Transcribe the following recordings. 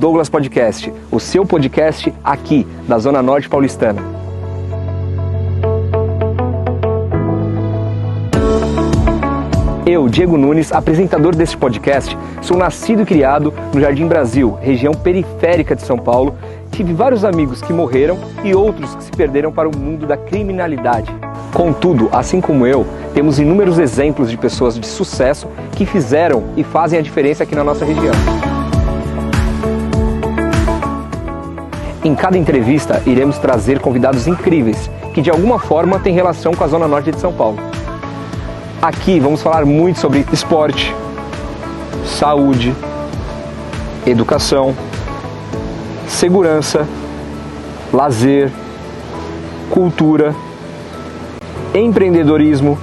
Douglas Podcast, o seu podcast aqui da Zona Norte Paulistana. Eu, Diego Nunes, apresentador deste podcast, sou nascido e criado no Jardim Brasil, região periférica de São Paulo. Tive vários amigos que morreram e outros que se perderam para o mundo da criminalidade. Contudo, assim como eu, temos inúmeros exemplos de pessoas de sucesso que fizeram e fazem a diferença aqui na nossa região. Em cada entrevista, iremos trazer convidados incríveis que de alguma forma têm relação com a Zona Norte de São Paulo. Aqui vamos falar muito sobre esporte, saúde, educação, segurança, lazer, cultura, empreendedorismo,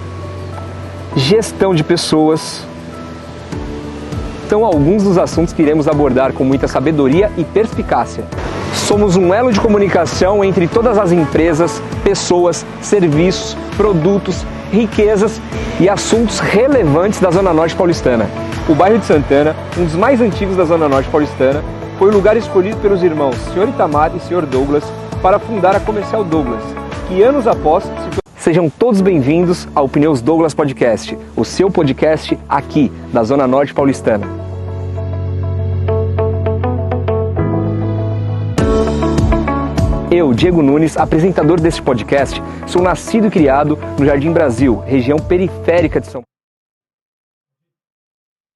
gestão de pessoas. São alguns dos assuntos que iremos abordar com muita sabedoria e perspicácia. Somos um elo de comunicação entre todas as empresas, pessoas, serviços, produtos, riquezas e assuntos relevantes da Zona Norte Paulistana. O bairro de Santana, um dos mais antigos da Zona Norte Paulistana, foi o lugar escolhido pelos irmãos Sr. Itamar e Sr. Douglas para fundar a Comercial Douglas, que anos após se tornou... Sejam todos bem-vindos ao Pneus Douglas Podcast, o seu podcast aqui da Zona Norte Paulistana. Eu, Diego Nunes, apresentador deste podcast, sou nascido e criado no Jardim Brasil, região periférica de São Paulo.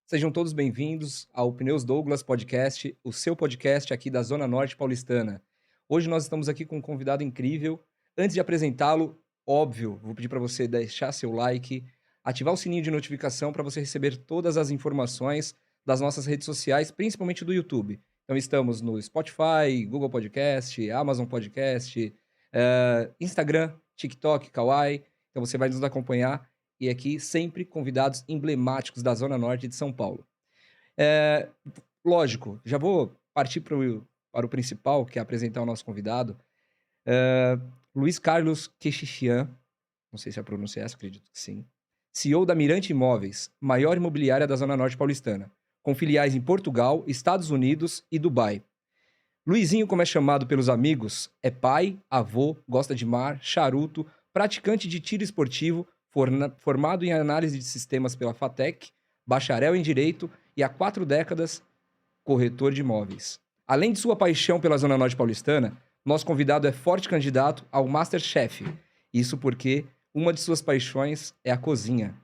Sejam todos bem-vindos ao Pneus Douglas Podcast, o seu podcast aqui da Zona Norte Paulistana. Hoje nós estamos aqui com um convidado incrível. Antes de apresentá-lo, óbvio, vou pedir para você deixar seu like, ativar o sininho de notificação para você receber todas as informações das nossas redes sociais, principalmente do YouTube. Então estamos no Spotify, Google Podcast, Amazon Podcast, Instagram, TikTok, Kawaii. Então você vai nos acompanhar e aqui sempre convidados emblemáticos da Zona Norte de São Paulo. Lógico, já vou partir para o principal, que é apresentar o nosso convidado. Luiz Carlos Quechichian, não sei se a pronúncia é essa, acredito que sim. CEO da Mirante Imóveis, maior imobiliária da Zona Norte Paulistana, com filiais em Portugal, Estados Unidos e Dubai. Luizinho, como é chamado pelos amigos, é pai, avô, gosta de mar, charuto, praticante de tiro esportivo, formado em análise de sistemas pela FATEC, bacharel em Direito e há 4 décadas, corretor de imóveis. Além de sua paixão pela Zona Norte Paulistana, nosso convidado é forte candidato ao Masterchef. Isso porque uma de suas paixões é a cozinha.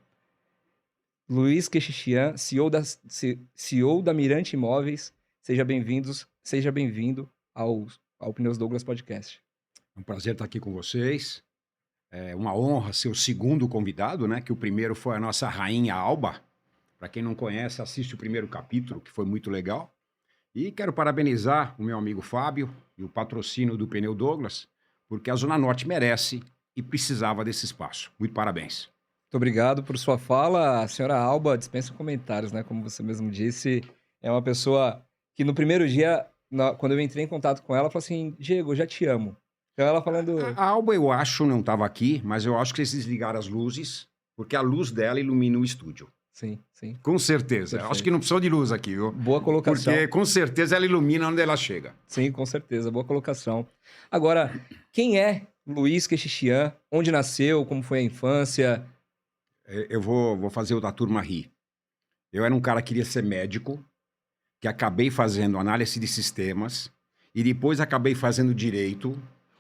Luiz Quechichian, CEO da Mirante Imóveis, seja bem-vindo ao Pneus Douglas Podcast. É um prazer estar aqui com vocês. É uma honra ser o segundo convidado, né? Que o primeiro foi a nossa rainha Alba. Para quem não conhece, assiste o primeiro capítulo, que foi muito legal. E quero parabenizar o meu amigo Fábio e o patrocínio do Pneu Douglas, porque a Zona Norte merece e precisava desse espaço. Muito parabéns. Muito obrigado por sua fala. A senhora Alba dispensa comentários, né? Como você mesmo disse, é uma pessoa que no primeiro dia, quando eu entrei em contato com ela, falou assim, Diego, eu já te amo. Então ela falando... A Alba, eu acho, não estava aqui, mas eu acho que eles desligaram as luzes, porque a luz dela ilumina o estúdio. Sim, sim. Com certeza. Perfeito. Acho que não precisou de luz aqui, viu? Boa colocação. Porque com certeza ela ilumina onde ela chega. Sim, com certeza. Boa colocação. Agora, quem é Luiz Quechichian? Onde nasceu? Como foi a infância? Eu vou fazer o da turma rir. Eu era um cara que queria ser médico, que acabei fazendo análise de sistemas e depois acabei fazendo direito.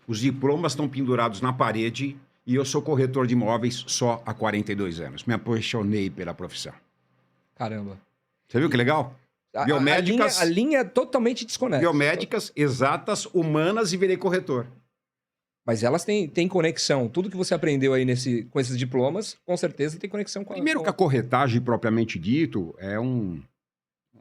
Os diplomas estão pendurados na parede e eu sou corretor de imóveis só há 42 anos. Me apaixonei pela profissão. Caramba. Você viu que legal? Biomédicas... A linha é totalmente desconexa. Biomédicas, exatas, humanas e virei corretor. Mas elas têm conexão. Tudo que você aprendeu aí com esses diplomas, com certeza tem conexão com a... Primeiro que a corretagem, propriamente dito, é uma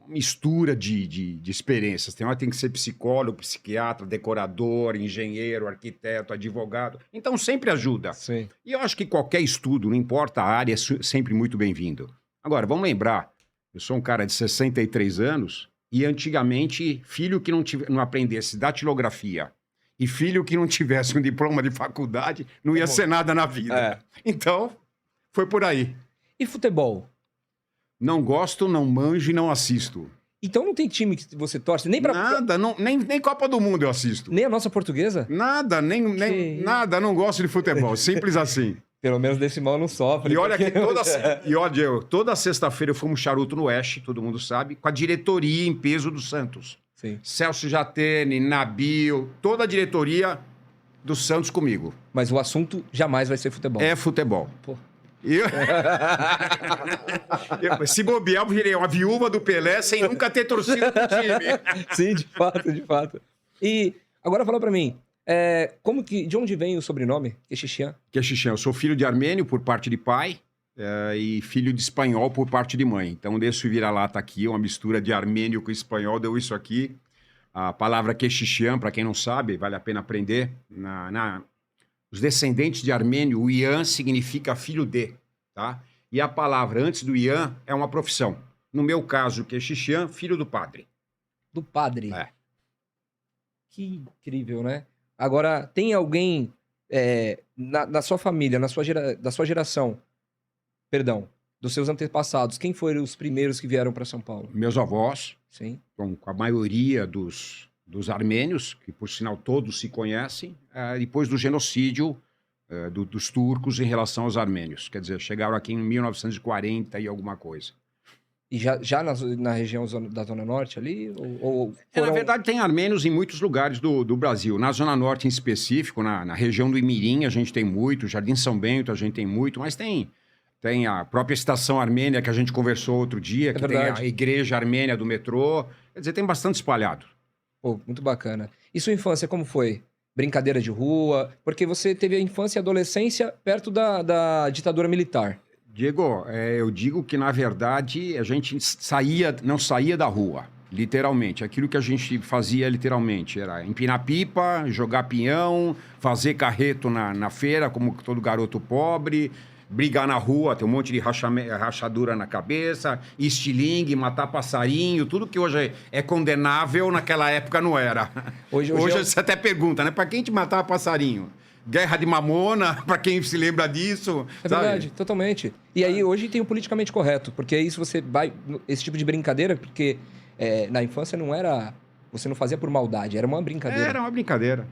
mistura de experiências. Tem que ser psicólogo, psiquiatra, decorador, engenheiro, arquiteto, advogado. Então sempre ajuda. Sim. E eu acho que qualquer estudo, não importa a área, é sempre muito bem-vindo. Agora, vamos lembrar, eu sou um cara de 63 anos e antigamente, filho que não aprendesse datilografia e filho que não tivesse um diploma de faculdade, não ia ser nada na vida. É. Então, foi por aí. E futebol? Não gosto, não manjo e não assisto. Então não tem time que você torce, nem pra... Nada, nem Copa do Mundo eu assisto. Nem a nossa portuguesa? Nada, nada, não gosto de futebol. Simples assim. Pelo menos desse mal não sofre. E olha que porque- Diego, toda sexta-feira eu fumo charuto no Oeste, todo mundo sabe, com a diretoria em peso do Santos. Sim. Celso Jatene, Nabil, toda a diretoria do Santos comigo. Mas o assunto jamais vai ser futebol. É futebol. Pô. E se bobear, eu virei uma viúva do Pelé sem nunca ter torcido pro time. Sim, de fato, de fato. E agora fala pra mim, de onde vem o sobrenome Quechichian? Quechichian, eu sou filho de armênio por parte de pai e filho de espanhol por parte de mãe. Então, desse vira-lata aqui, uma mistura de armênio com espanhol, deu isso aqui. A palavra Quechichian, para quem não sabe, vale a pena aprender. Os descendentes de armênio, o Ian significa filho de, tá? E a palavra antes do Ian é uma profissão. No meu caso, Quechichian, filho do padre. Do padre. É. Que incrível, né? Agora, tem alguém na sua família, da sua geração, perdão, dos seus antepassados, quem foram os primeiros que vieram para São Paulo? Meus avós, Sim. com a maioria dos armênios, que por sinal todos se conhecem, depois do genocídio dos turcos em relação aos armênios. Quer dizer, chegaram aqui em 1940 e alguma coisa. E já na região da Zona Norte ali? Ou Na foram... verdade, tem armênios em muitos lugares do Brasil. Na Zona Norte, em específico, na região do Imirim, a gente tem muito. Jardim São Bento, a gente tem muito. Mas tem a própria estação armênia que a gente conversou outro dia, que tem verdade. a igreja armênia do metrô. Quer dizer, tem bastante espalhado. Pô, muito bacana. E sua infância, como foi? Brincadeira de rua? Porque você teve a infância e adolescência perto da ditadura militar. Diego, eu digo que, na verdade, a gente não saía da rua, literalmente. Aquilo que a gente fazia, literalmente, era empinar pipa, jogar pinhão, fazer carreto na feira, como todo garoto pobre, brigar na rua, ter um monte de rachadura na cabeça, estilingue, matar passarinho, tudo que hoje é condenável, naquela época não era. Hoje você até pergunta, né? Pra quem te matava passarinho? Guerra de Mamona, pra quem se lembra disso. É sabe? verdade, totalmente. E aí, hoje tem o politicamente correto, porque aí se você vai... Esse tipo de brincadeira, porque na infância não era... Você não fazia por maldade, era uma brincadeira. Era uma brincadeira.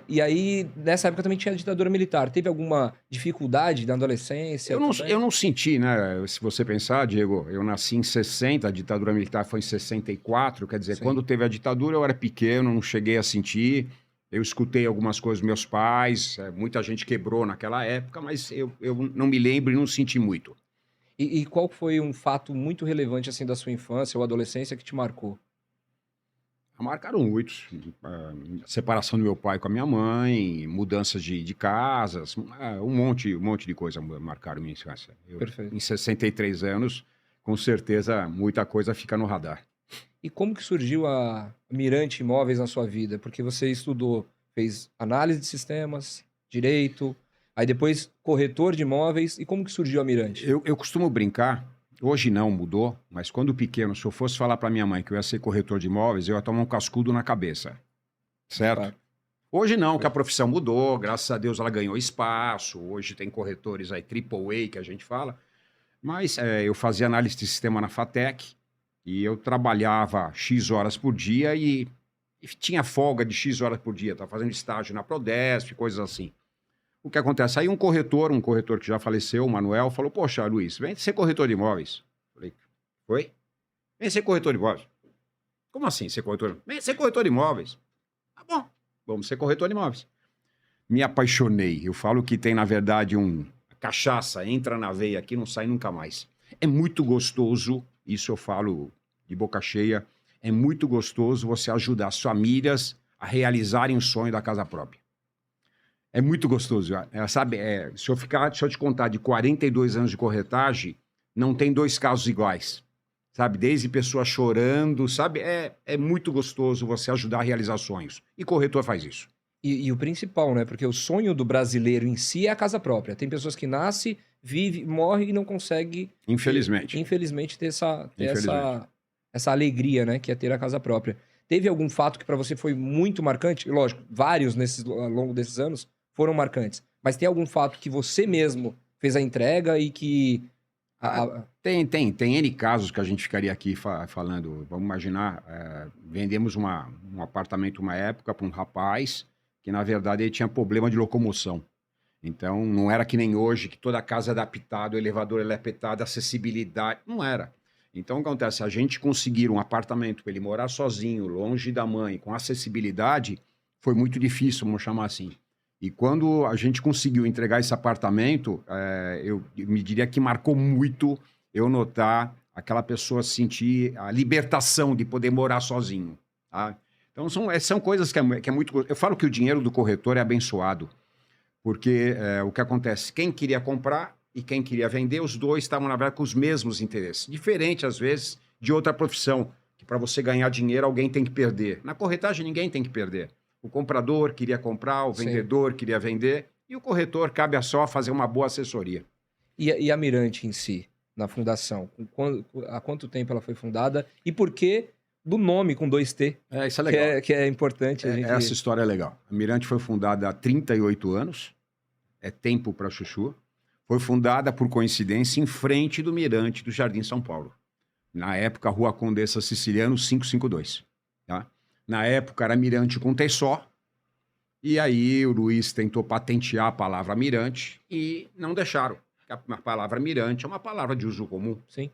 E aí, nessa época também tinha a ditadura militar. Teve alguma dificuldade na adolescência? Eu não senti, né? Se você pensar, Diego, eu nasci em 60, a ditadura militar foi em 64, quer dizer, Sim. quando teve a ditadura eu era pequeno, não cheguei a sentir. Eu escutei algumas coisas dos meus pais, muita gente quebrou naquela época, mas eu não me lembro e não senti muito. E qual foi um fato muito relevante assim da sua infância ou adolescência que te marcou? Marcaram muitos. Separação do meu pai com a minha mãe, mudanças de casas, um monte de coisa marcaram minha infância. Perfeito. Em 63 anos, com certeza, muita coisa fica no radar. E como que surgiu a Mirante Imóveis na sua vida? Porque você estudou, fez análise de sistemas, direito, aí depois corretor de imóveis. E como que surgiu a Mirante? Eu costumo brincar, hoje não, mudou, mas quando pequeno, se eu fosse falar para minha mãe que eu ia ser corretor de imóveis, eu ia tomar um cascudo na cabeça. Certo? Claro. Hoje não, que a profissão mudou, graças a Deus ela ganhou espaço, hoje tem corretores aí, AAA que a gente fala. Mas eu fazia análise de sistema na FATEC, e eu trabalhava X horas por dia e tinha folga de X horas por dia. Estava fazendo estágio na Prodesp, coisas assim. O que acontece? Aí um corretor que já faleceu, o Manuel, falou, poxa, Luiz, vem ser corretor de imóveis. Falei, oi? Vem ser corretor de imóveis. Como assim ser corretor? Vem ser corretor de imóveis. Tá bom, vamos ser corretor de imóveis. Me apaixonei. Eu falo que tem, na verdade, cachaça, entra na veia aqui, não sai nunca mais. É muito gostoso, isso eu falo de boca cheia, é muito gostoso você ajudar as famílias a realizarem o sonho da casa própria. É muito gostoso. Sabe, se eu te contar de 42 anos de corretagem, não tem dois casos iguais. Sabe, desde pessoas chorando, sabe? É muito gostoso você ajudar a realizar sonhos. E corretor faz isso. E o principal, né? Porque o sonho do brasileiro em si é a casa própria. Tem pessoas que nascem, vivem, morrem e não conseguem... Infelizmente. Infelizmente, ter essa alegria, né? Que é ter a casa própria. Teve algum fato que para você foi muito marcante? Lógico, vários ao longo desses anos foram marcantes. Mas tem algum fato que você mesmo fez a entrega e que A- Ah, a- tem N casos que a gente ficaria aqui falando. Vamos imaginar, vendemos um apartamento uma época para um rapaz que, na verdade, ele tinha problema de locomoção. Então, não era que nem hoje, que toda casa é adaptada, o elevador ele é adaptado, acessibilidade. Não era. Então, o que acontece? A gente conseguir um apartamento para ele morar sozinho, longe da mãe, com acessibilidade, foi muito difícil, vamos chamar assim. E quando a gente conseguiu entregar esse apartamento, eu me diria que marcou muito eu notar aquela pessoa sentir a libertação de poder morar sozinho. Tá? Então, são coisas que é muito. Eu falo que o dinheiro do corretor é abençoado, porque o que acontece? Quem queria comprar e quem queria vender, os dois estavam, na verdade, com os mesmos interesses. Diferente, às vezes, de outra profissão, que para você ganhar dinheiro, alguém tem que perder. Na corretagem, ninguém tem que perder. O comprador queria comprar, o Sim. vendedor queria vender, e o corretor cabe a só fazer uma boa assessoria. E a Mirante em si, na fundação? Há quanto tempo ela foi fundada? E por que do nome com 2T? Isso é legal. Que é importante a gente... Essa história é legal. A Mirante foi fundada há 38 anos, é tempo para chuchu. Foi fundada, por coincidência, em frente do Mirante do Jardim São Paulo. Na época, Rua Condessa Siciliano 552. Tá? Na época, era Mirante com T só. E aí, o Luiz tentou patentear a palavra Mirante e não deixaram. A palavra Mirante é uma palavra de uso comum. Sim.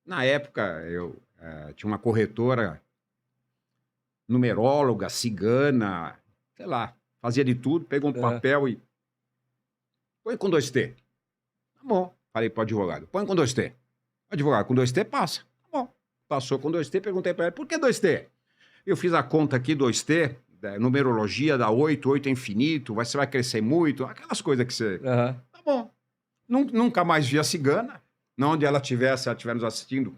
Na época, eu tinha uma corretora, numeróloga, cigana, sei lá, fazia de tudo, pegou um papel e... Põe com 2T. Tá bom. Falei pro advogado, põe com 2T. Advogado, com 2T passa. Tá bom. Passou com 2T, perguntei para ele, por que 2T? Eu fiz a conta aqui, 2T, numerologia dá 8, 8 é infinito, você vai crescer muito, aquelas coisas que você... Uhum. Tá bom. Nunca mais vi a cigana, onde ela estiver nos assistindo.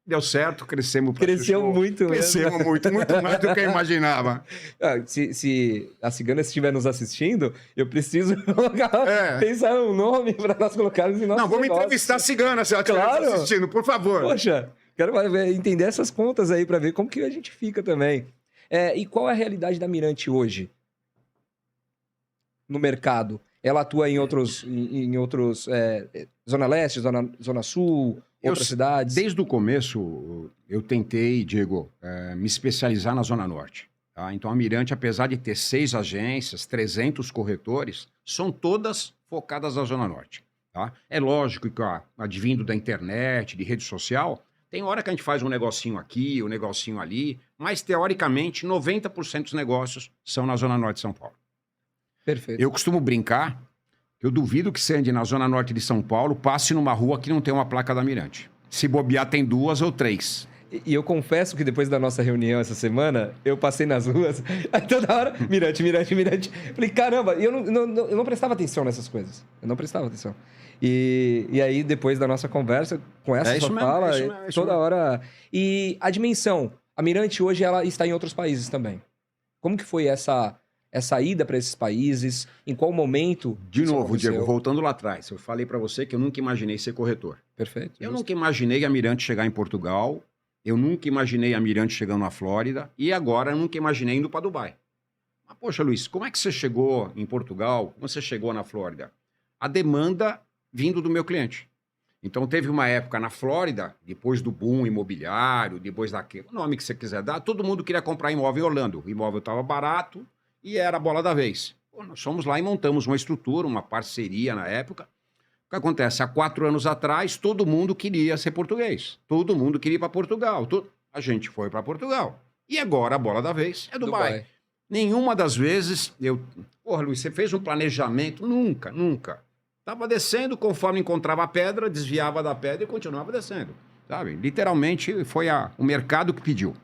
Deu certo, crescemos pra Cresceu chuchu. muito Crescemos mesmo. muito mais do que eu imaginava. Se a cigana estiver nos assistindo, eu preciso pensar um nome para nós colocarmos em nosso Não, vamos negócio. entrevistar a cigana se ela estiver nos assistindo, por favor. Poxa, quero entender essas contas aí para ver como que a gente fica também. E qual é a realidade da Mirante hoje no mercado? Ela atua em outros Zona Leste, Zona Sul, outras cidades? Desde o começo, eu tentei, Diego, me especializar na Zona Norte. Tá? Então, a Mirante, apesar de ter 6 agências, 300 corretores, são todas focadas na Zona Norte. Tá? É lógico que, advindo da internet, de rede social, tem hora que a gente faz um negocinho aqui, um negocinho ali, mas, teoricamente, 90% dos negócios são na Zona Norte de São Paulo. Perfeito. Eu costumo brincar que eu duvido que você ande na Zona Norte de São Paulo, passe numa rua que não tem uma placa da Mirante. Se bobear, tem 2 ou 3. E eu confesso que depois da nossa reunião essa semana, eu passei nas ruas, aí toda hora, Mirante, Mirante, Mirante. Falei, caramba, eu não prestava atenção nessas coisas. Eu não prestava atenção. E aí, depois da nossa conversa, com essa sua fala, toda hora... E a dimensão, a Mirante hoje, ela está em outros países também. Como que foi essa ida para esses países? Em qual momento? De novo, Diego, voltando lá atrás, eu falei para você que eu nunca imaginei ser corretor. Perfeito. Eu nunca imaginei a Mirante chegar em Portugal, eu nunca imaginei a Mirante chegando na Flórida, e agora eu nunca imaginei indo para Dubai. Mas, poxa, Luiz, como é que você chegou em Portugal? Como você chegou na Flórida? A demanda vindo do meu cliente. Então, teve uma época na Flórida, depois do boom imobiliário, depois daquele, o nome que você quiser dar, todo mundo queria comprar imóvel em Orlando. O imóvel estava barato, e era a bola da vez. Pô, nós fomos lá e montamos uma estrutura, uma parceria na época. O que acontece? Há 4 anos atrás, todo mundo queria ser português. Todo mundo queria ir para Portugal. A gente foi para Portugal. E agora a bola da vez é Dubai. Nenhuma das vezes Porra, Luiz, você fez um planejamento? Nunca, nunca. Estava descendo, conforme encontrava a pedra, desviava da pedra e continuava descendo. Sabe? Literalmente foi o mercado que pediu.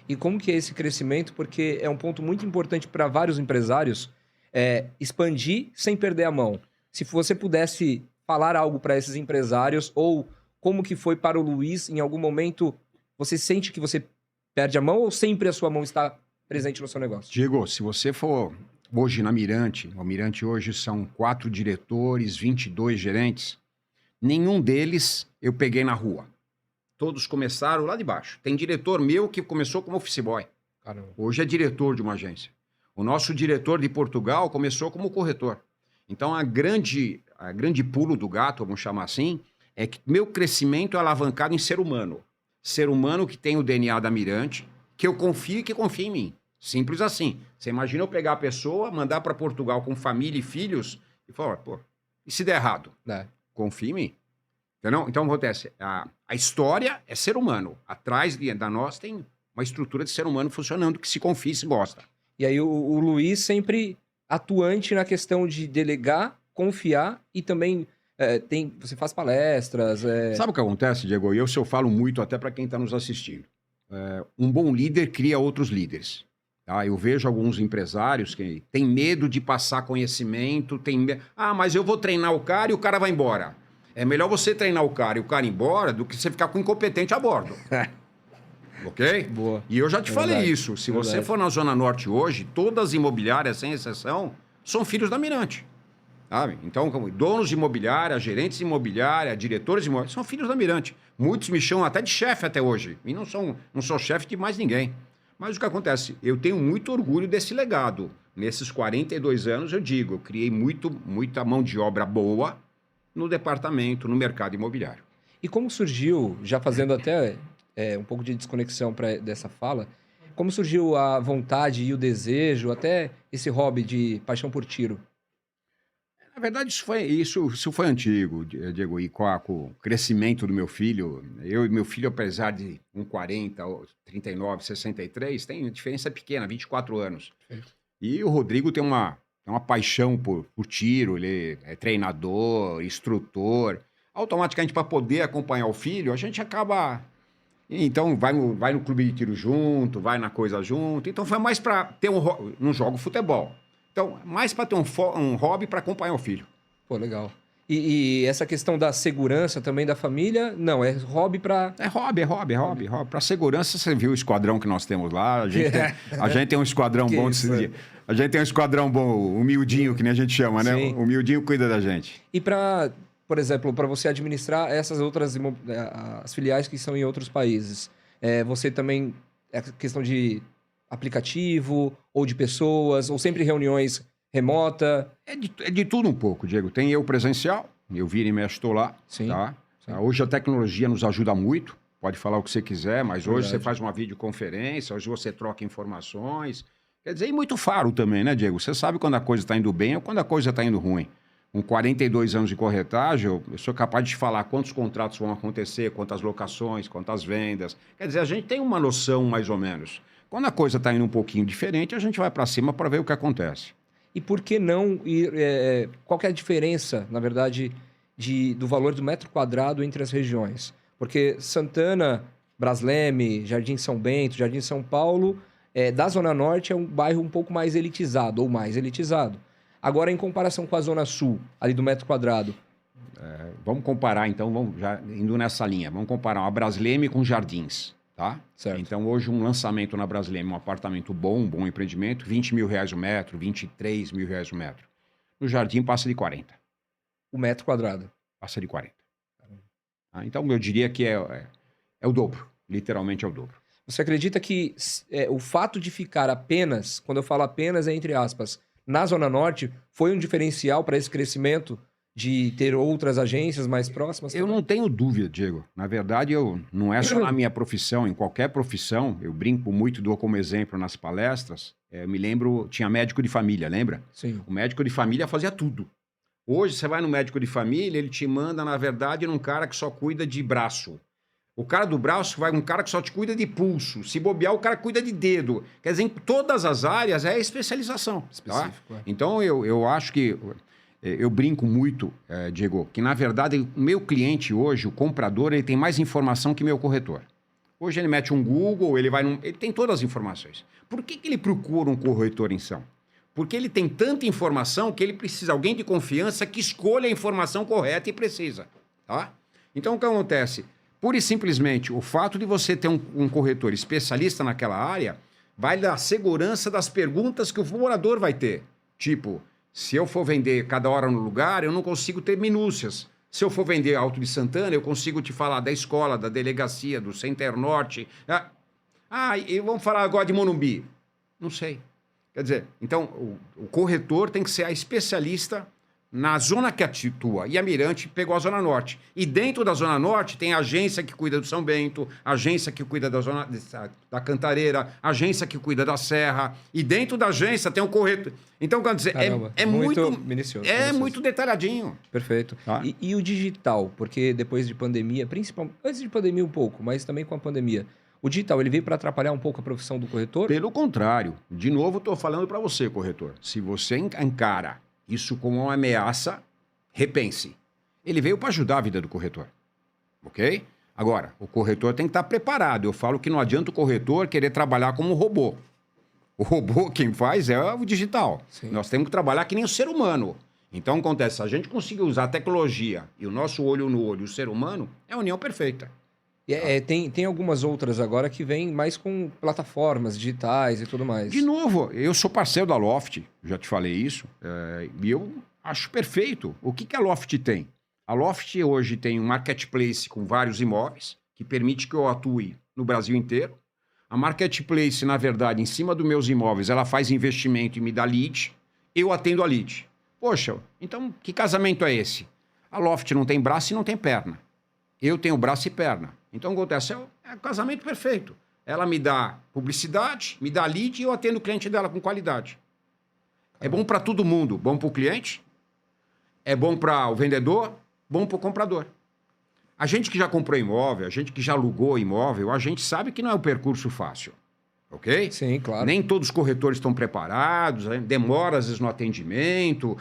E como que é esse crescimento? Porque é um ponto muito importante para vários empresários, expandir sem perder a mão. Se você pudesse falar algo para esses empresários, ou como que foi para o Luiz, em algum momento, você sente que você perde a mão ou sempre a sua mão está presente no seu negócio? Diego, se você for hoje na Mirante, o Mirante hoje são 4 diretores, 22 gerentes, nenhum deles eu peguei na rua. Todos começaram lá de baixo. Tem diretor meu que começou como office boy. Caramba. Hoje é diretor de uma agência. O nosso diretor de Portugal começou como corretor. Então, a grande pulo do gato, vamos chamar assim, é que meu crescimento é alavancado em ser humano. Ser humano que tem o DNA da Mirante, que eu confio e que confia em mim. Simples assim. Você imagina eu pegar a pessoa, mandar para Portugal com família e filhos e falar, pô, e se der errado? É. Confia em mim. Entendeu? Então acontece, a história é ser humano. Atrás da nós tem uma estrutura de ser humano funcionando que se confia e se gosta. E aí o Luiz sempre atuante na questão de delegar, confiar e também você faz palestras. Sabe o que acontece, Diego? E eu falo muito até para quem está nos assistindo. Um bom líder cria outros líderes. Tá? Eu vejo alguns empresários que têm medo de passar conhecimento, mas eu vou treinar o cara e o cara vai embora. É melhor você treinar o cara e o cara ir embora do que você ficar com incompetente a bordo. Ok? Boa. E eu já te falei Verdade. isso. Se você for na Zona Norte hoje, todas as imobiliárias, sem exceção, são filhos da Mirante. Sabe? Então, como donos de imobiliária, gerentes de imobiliária, diretores de imobiliária, são filhos da Mirante. Muitos me chamam até de chefe até hoje. E não sou chefe de mais ninguém. Mas o que acontece? Eu tenho muito orgulho desse legado. Nesses 42 anos, eu digo, eu criei muita mão de obra boa no departamento, no mercado imobiliário. E como surgiu, já fazendo até um pouco de desconexão dessa fala, como surgiu a vontade e o desejo, até esse hobby de paixão por tiro? Na verdade, isso foi antigo, Diego, e com o crescimento do meu filho, eu e meu filho, apesar de 1,40, 39, 63, tem diferença pequena, 24 anos. E o Rodrigo tem uma paixão por tiro, ele é treinador, instrutor. Automaticamente, para poder acompanhar o filho, a gente acaba... Então, vai no clube de tiro junto, vai na coisa junto. Então, foi mais para ter não jogo futebol. Então, mais para ter um hobby para acompanhar o filho. Pô, legal. E essa questão da segurança também da família, não, é hobby para... É hobby. Para segurança, você viu o esquadrão que nós temos lá. A gente tem um esquadrão bom. A gente tem um esquadrão bom, o miudinho, que nem a gente chama, né? Sim. O miudinho cuida da gente. E para, por exemplo, para você administrar essas outras as filiais que são em outros países, você também, é questão de aplicativo, ou de pessoas, ou sempre reuniões remota? É de tudo um pouco, Diego. Tem eu presencial, eu viro e mexo, estou lá. Sim, tá? sim. Hoje a tecnologia nos ajuda muito, pode falar o que você quiser, mas hoje Verdade. você faz uma videoconferência, hoje você troca informações. Quer dizer, e muito faro também, né, Diego? Você sabe quando a coisa está indo bem ou quando a coisa está indo ruim. Com 42 anos de corretagem, eu sou capaz de falar quantos contratos vão acontecer, quantas locações, quantas vendas. Quer dizer, a gente tem uma noção mais ou menos. Quando a coisa está indo um pouquinho diferente, a gente vai para cima para ver o que acontece. E por que não ir... qual que é a diferença, na verdade, do valor do metro quadrado entre as regiões? Porque Santana, Brasleme, Jardim São Bento, Jardim São Paulo, da Zona Norte é um bairro um pouco mais elitizado, ou mais elitizado. Agora, em comparação com a Zona Sul, ali do metro quadrado. Vamos comparar, então, já indo nessa linha. Vamos comparar uma Brasleme com Jardins. Tá? Certo. Então, hoje, um lançamento na Brasleme, um apartamento bom, um bom empreendimento, R$20 mil o metro, R$23 mil o metro. No Jardim, passa de 40. O metro quadrado. Passa de 40. Então, eu diria que é o dobro. Literalmente é o dobro. Você acredita que o fato de ficar apenas, quando eu falo apenas, é entre aspas, na Zona Norte, foi um diferencial para esse crescimento de ter outras agências mais próximas? Eu não tenho dúvida, Diego. Na verdade, não é só na minha profissão, em qualquer profissão, eu brinco muito, dou como exemplo nas palestras. Eu me lembro, tinha médico de família, lembra? Sim. O médico de família fazia tudo. Hoje, você vai no médico de família, ele te manda, na verdade, num cara que só cuida de braço. O cara do braço vai um cara que só te cuida de pulso. Se bobear, o cara cuida de dedo. Quer dizer, em todas as áreas é especialização. Específico, tá? Então, eu acho que... Eu brinco muito, Diego, que na verdade o meu cliente hoje, o comprador, ele tem mais informação que meu corretor. Hoje ele mete um Google, ele tem todas as informações. Por que ele procura um corretor em São? Porque ele tem tanta informação que ele precisa de alguém de confiança que escolha a informação correta e precisa. Tá? Então o que acontece? Pura e simplesmente, o fato de você ter um corretor especialista naquela área vai dar segurança das perguntas que o morador vai ter. Tipo... Se eu for vender cada hora no lugar, eu não consigo ter minúcias. Se eu for vender Alto de Santana, eu consigo te falar da escola, da delegacia, do Center Norte. E vamos falar agora de Morumbi. Não sei. Quer dizer, então, o corretor tem que ser a especialista na zona que atua. E a Mirante pegou a Zona Norte. E dentro da Zona Norte tem a agência que cuida do São Bento, a agência que cuida da Cantareira, a agência que cuida da Serra. E dentro da agência tem um corretor. Então, quer dizer, é muito minucioso. muito detalhadinho. Perfeito. Tá? E o digital? Porque depois de pandemia, principalmente antes de pandemia um pouco, mas também com a pandemia, o digital, ele veio para atrapalhar um pouco a profissão do corretor? Pelo contrário. De novo, estou falando para você, corretor. Se você encara isso como uma ameaça, repense. Ele veio para ajudar a vida do corretor. Ok? Agora, o corretor tem que estar preparado. Eu falo que não adianta o corretor querer trabalhar como um robô. O robô, quem faz, é o digital. Sim. Nós temos que trabalhar que nem o ser humano. Então, acontece, se a gente conseguir usar a tecnologia e o nosso olho no olho, o ser humano, é a união perfeita. Tem algumas outras agora que vêm mais com plataformas digitais e tudo mais. De novo, eu sou parceiro da Loft, já te falei isso, e eu acho perfeito. O que a Loft tem? A Loft hoje tem um marketplace com vários imóveis, que permite que eu atue no Brasil inteiro. A marketplace, na verdade, em cima dos meus imóveis, ela faz investimento e me dá lead. Eu atendo a lead. Poxa, então que casamento é esse? A Loft não tem braço e não tem perna. Eu tenho braço e perna. Então, acontece, é um casamento perfeito. Ela me dá publicidade, me dá lead e eu atendo o cliente dela com qualidade. É bom para todo mundo. Bom para o cliente, é bom para o vendedor, bom para o comprador. A gente que já comprou imóvel, a gente que já alugou imóvel, a gente sabe que não é um percurso fácil. Ok? Sim, claro. Nem todos os corretores estão preparados, demora às vezes no atendimento.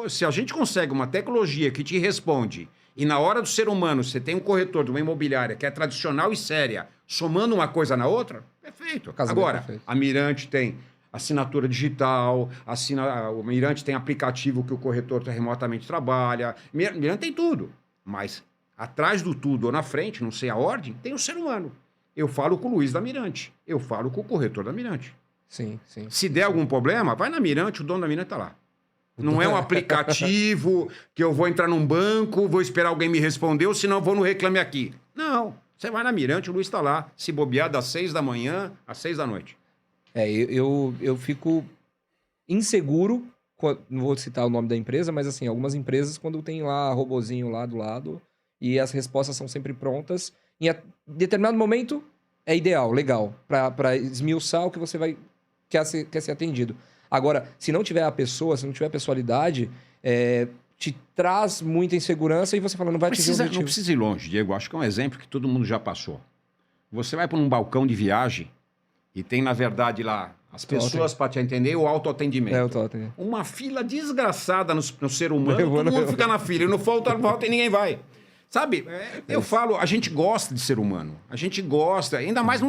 Se a gente consegue uma tecnologia que te responde e na hora do ser humano você tem um corretor de uma imobiliária que é tradicional e séria, somando uma coisa na outra, perfeito. Agora, perfeito. a Mirante tem assinatura digital, o Mirante tem aplicativo que o corretor remotamente trabalha, Mirante tem tudo, mas atrás do tudo ou na frente, não sei a ordem, tem o ser humano. Eu falo com o Luiz da Mirante, eu falo com o corretor da Mirante. Sim, sim. Se der algum problema, vai na Mirante, o dono da Mirante está lá. Não é um aplicativo que eu vou entrar num banco, vou esperar alguém me responder, ou senão eu vou no Reclame Aqui. Não, você vai na Mirante, o Luiz está lá, se bobear das 6 da manhã às 6 da noite. Eu fico inseguro, não vou citar o nome da empresa, mas assim, algumas empresas, quando tem lá robozinho lá do lado, e as respostas são sempre prontas, em determinado momento é ideal, legal, para esmiuçar o que você quer ser atendido. Agora, se não tiver a pessoa, se não tiver a pessoalidade, te traz muita insegurança e você fala, não vai atingir o objetivo. Não precisa ir longe, Diego. Acho que é um exemplo que todo mundo já passou. Você vai para um balcão de viagem e tem, na verdade, lá as pessoas para te atender e o autoatendimento. É, o autoatendimento. Uma fila desgraçada no ser humano, todo mundo fica na fila. E não volta e ninguém vai. Sabe, eu falo, a gente gosta de ser humano. A gente gosta, ainda mais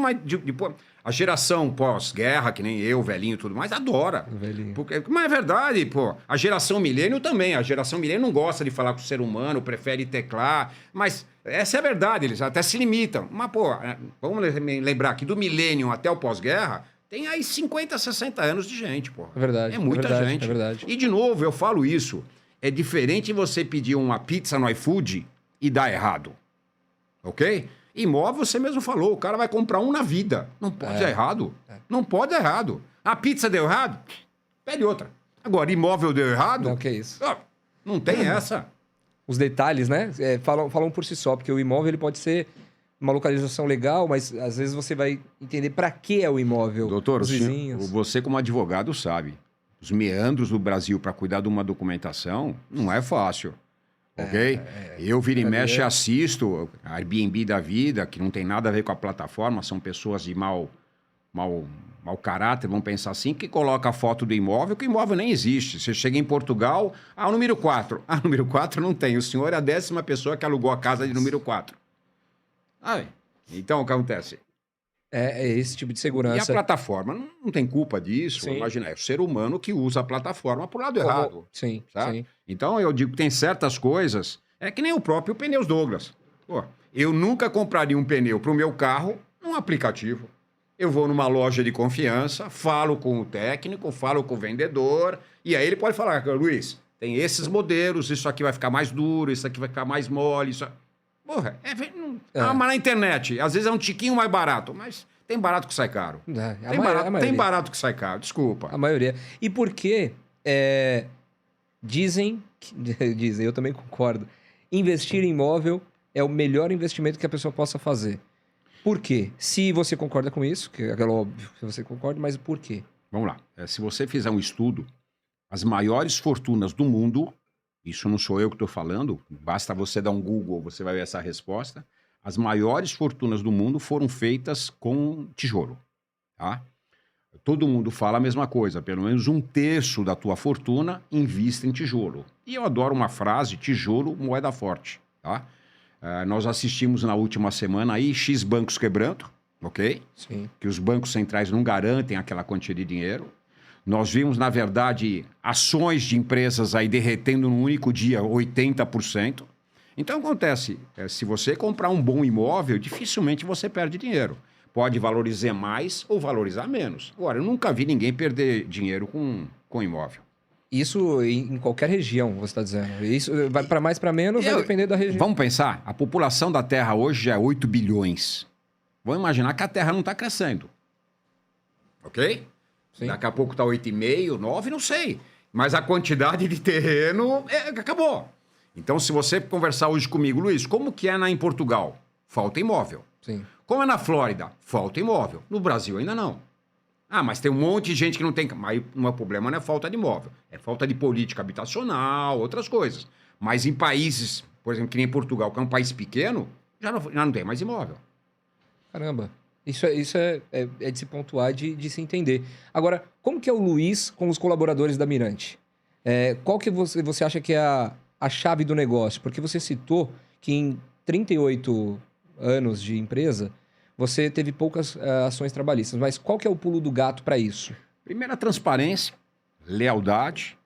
a geração pós-guerra, que nem eu, velhinho e tudo mais, adora. Velhinho. Mas é verdade, pô. A geração milênio também. A geração milênio não gosta de falar com o ser humano, prefere teclar. Mas essa é a verdade, eles até se limitam. Mas, pô, vamos lembrar que do milênio até o pós-guerra, tem aí 50, 60 anos de gente, pô. É verdade. É muita gente. É verdade. E, de novo, eu falo isso. É diferente você pedir uma pizza no iFood e dar errado. Ok? Imóvel, você mesmo falou, o cara vai comprar um na vida. Não pode dar errado. Não pode dar errado. A pizza deu errado? Pede outra. Agora, imóvel deu errado? Não, que isso. Não tem essa. Os detalhes, né? Falam por si só, porque o imóvel ele pode ser uma localização legal, mas às vezes você vai entender para que é o imóvel. Doutor, os vizinhos. você como advogado sabe. Os meandros do Brasil para cuidar de uma documentação não é fácil. Ok? Eu viro e mexe assisto a Airbnb da vida, que não tem nada a ver com a plataforma, são pessoas de mau caráter, vamos pensar assim, que coloca a foto do imóvel, que o imóvel nem existe. Você chega em Portugal, o número 4. Número 4 não tem. O senhor é a 10ª pessoa que alugou a casa de número 4. Então, o que acontece? É esse tipo de segurança. E a plataforma não tem culpa disso. Sim. Imagina, é o ser humano que usa a plataforma pro lado errado. Sim, Sabe? sim. Então, eu digo que tem certas coisas... É que nem o próprio Pneus Douglas. Pô, eu nunca compraria um pneu para o meu carro num aplicativo. Eu vou numa loja de confiança, falo com o técnico, falo com o vendedor, e aí ele pode falar, Luiz, tem esses modelos, isso aqui vai ficar mais duro, isso aqui vai ficar mais mole, isso... Porra, mas na internet, às vezes é um tiquinho mais barato, mas tem barato que sai caro. Tem Tem barato que sai caro, desculpa. A maioria. E por que Dizem, dizem, eu também concordo, investir em imóvel é o melhor investimento que a pessoa possa fazer. Por quê? Se você concorda com isso, que é óbvio que você concorda, mas por quê? Vamos lá. Se você fizer um estudo, as maiores fortunas do mundo, isso não sou eu que estou falando, basta você dar um Google, você vai ver essa resposta. As maiores fortunas do mundo foram feitas com tijolo, tá? Todo mundo fala a mesma coisa, pelo menos 1/3 da tua fortuna invista em tijolo. E eu adoro uma frase, tijolo, moeda forte, tá? Nós assistimos na última semana aí X bancos quebrando, ok? Sim. Que os bancos centrais não garantem aquela quantia de dinheiro. Nós vimos, na verdade, ações de empresas aí derretendo num único dia 80%. Então acontece, se você comprar um bom imóvel, dificilmente você perde dinheiro. Pode valorizar mais ou valorizar menos. Agora, eu nunca vi ninguém perder dinheiro com imóvel. Isso em qualquer região, você está dizendo. Isso vai para mais, para menos, vai depender da região. Vamos pensar, a população da Terra hoje já é 8 bilhões. Vamos imaginar que a Terra não está crescendo. Ok? Sim. Daqui a pouco está 8,5, 9, não sei. Mas a quantidade de terreno acabou. Então, se você conversar hoje comigo, Luiz, como que é em Portugal? Falta imóvel. Sim. Como é na Flórida? Falta imóvel. No Brasil ainda não. Ah, mas tem um monte de gente que não tem... Mas o problema não é falta de imóvel. É falta de política habitacional, outras coisas. Mas em países, por exemplo, que nem Portugal, que é um país pequeno, já não tem mais imóvel. Caramba. Isso é de se pontuar, de se entender. Agora, como que é o Luiz com os colaboradores da Mirante? Qual que você acha que é a chave do negócio? Porque você citou que em 38 anos de empresa, você teve poucas ações trabalhistas. Mas qual que é o pulo do gato para isso? Primeiro, a transparência, lealdade.